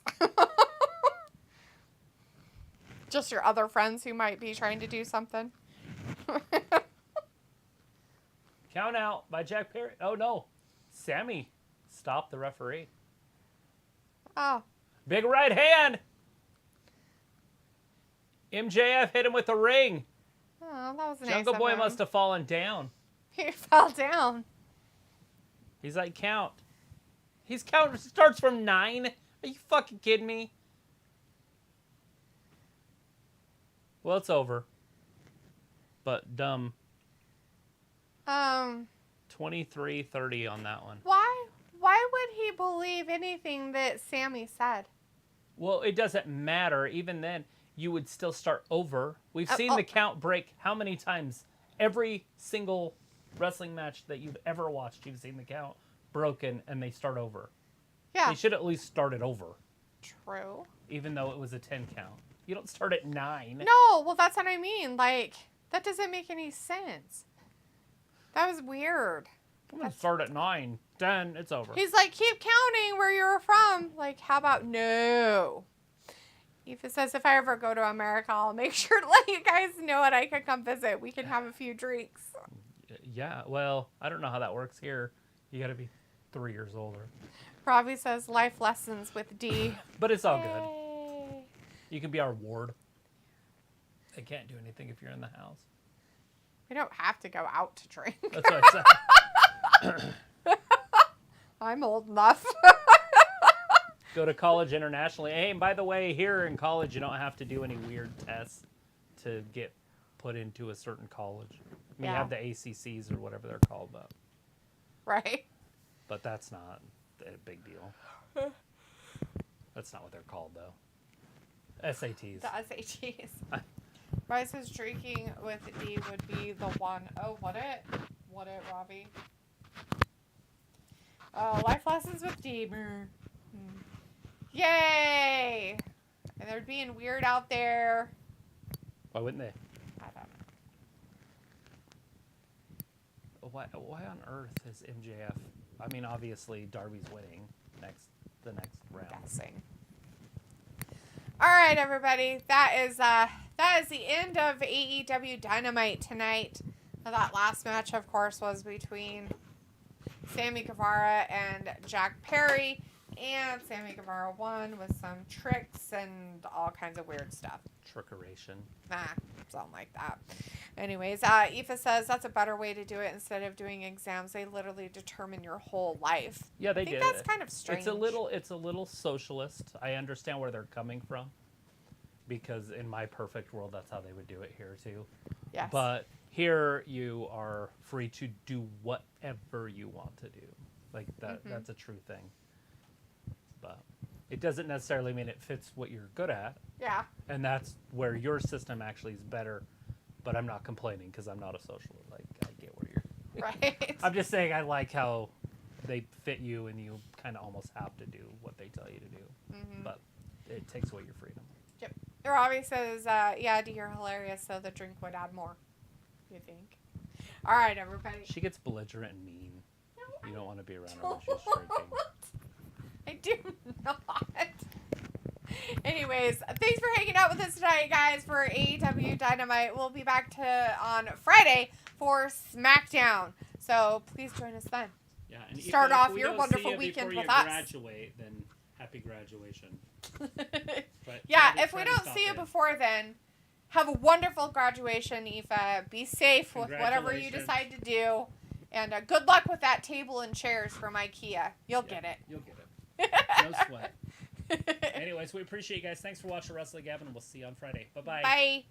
Just your other friends who might be trying to do something. Count out by Jack Perry. Oh, no. Sammy stopped the referee. Oh. Big right hand. MJF hit him with a ring. Oh, that was nice. Jungle of Boy him. must have fallen down. He fell down. He's like, count. His count starts from 9. Are you fucking kidding me? Well, it's over. But dumb. 23-30 on that one. Why would he believe anything that Sammy said? Well, it doesn't matter. Even then, you would still start over. We've seen the count break how many times? Every single wrestling match that you've ever watched, you've seen the count broken and they start over. Yeah. They should at least start it over. True. Even though it was a 10 count. You don't start at 9. No, well, that's what I mean. Like, that doesn't make any sense. That was weird. I'm going to start at 9. 10, it's over. He's like, keep counting where you're from. Like, how about no? Aoife says, if I ever go to America, I'll make sure to let you guys know and I can come visit. We can have a few drinks. Yeah, well, I don't know how that works here. You got to be 3 years older. Robbie says, life lessons with D. But it's all Yay. good. You can be our ward. They can't do anything if you're in the house. We don't have to go out to drink. That's what I said. I'm old enough. Go to college internationally. Hey, and by the way, here in college, you don't have to do any weird tests to get put into a certain college. I mean, you have the ACCs or whatever they're called, Right. but that's not a big deal. That's not what they're called, though. SATs. The SATs. Rice's drinking with D would be the one. Oh, what it, Robbie? Life lessons with D. Yay! And they're being weird out there. Why wouldn't they? I don't know. Why on earth is MJF? I mean, obviously Darby's winning the next round. Guessing. All right, everybody. That is the end of AEW Dynamite tonight. That last match, of course, was between Sammy Guevara and Jack Perry. And Sammy Guevara won with some tricks and all kinds of weird stuff. Trickeration. Something like that. Anyways, Aoife says that's a better way to do it instead of doing exams. They literally determine your whole life. Yeah, they I think did. that's kind of strange. It's a little socialist. I understand where they're coming from. Because in my perfect world, that's how they would do it here, too. Yes. But here, you are free to do whatever you want to do. Like, that's a true thing. But it doesn't necessarily mean it fits what you're good at. Yeah. And that's where your system actually is better. But I'm not complaining because I'm not a socialist. Like, I get where you're... Right. I'm just saying I like how they fit you and you kind of almost have to do what they tell you to do. Mm-hmm. But it takes away your freedom. Yep. Robbie says, yeah, you're hilarious, so the drink would add more. You think? All right, everybody. She gets belligerent and mean. No, You don't want to be around her when she's drinking. I do not. Anyways, thanks for hanging out with us tonight, guys, for AEW Dynamite. We'll be back on Friday for SmackDown. So please join us then. Yeah, and Start off your don't wonderful see you weekend before with you us. graduate, then happy graduation. But Yeah, try if we to don't stop see you in. before then, have a wonderful graduation, Aoife. Be safe with whatever you Congratulations. decide to do. And good luck with that table and chairs from IKEA. You'll get it. You'll get it. No sweat. Anyways, we appreciate you guys. Thanks for watching Wrestling Gavin, and we'll see you on Friday. Bye-bye. Bye.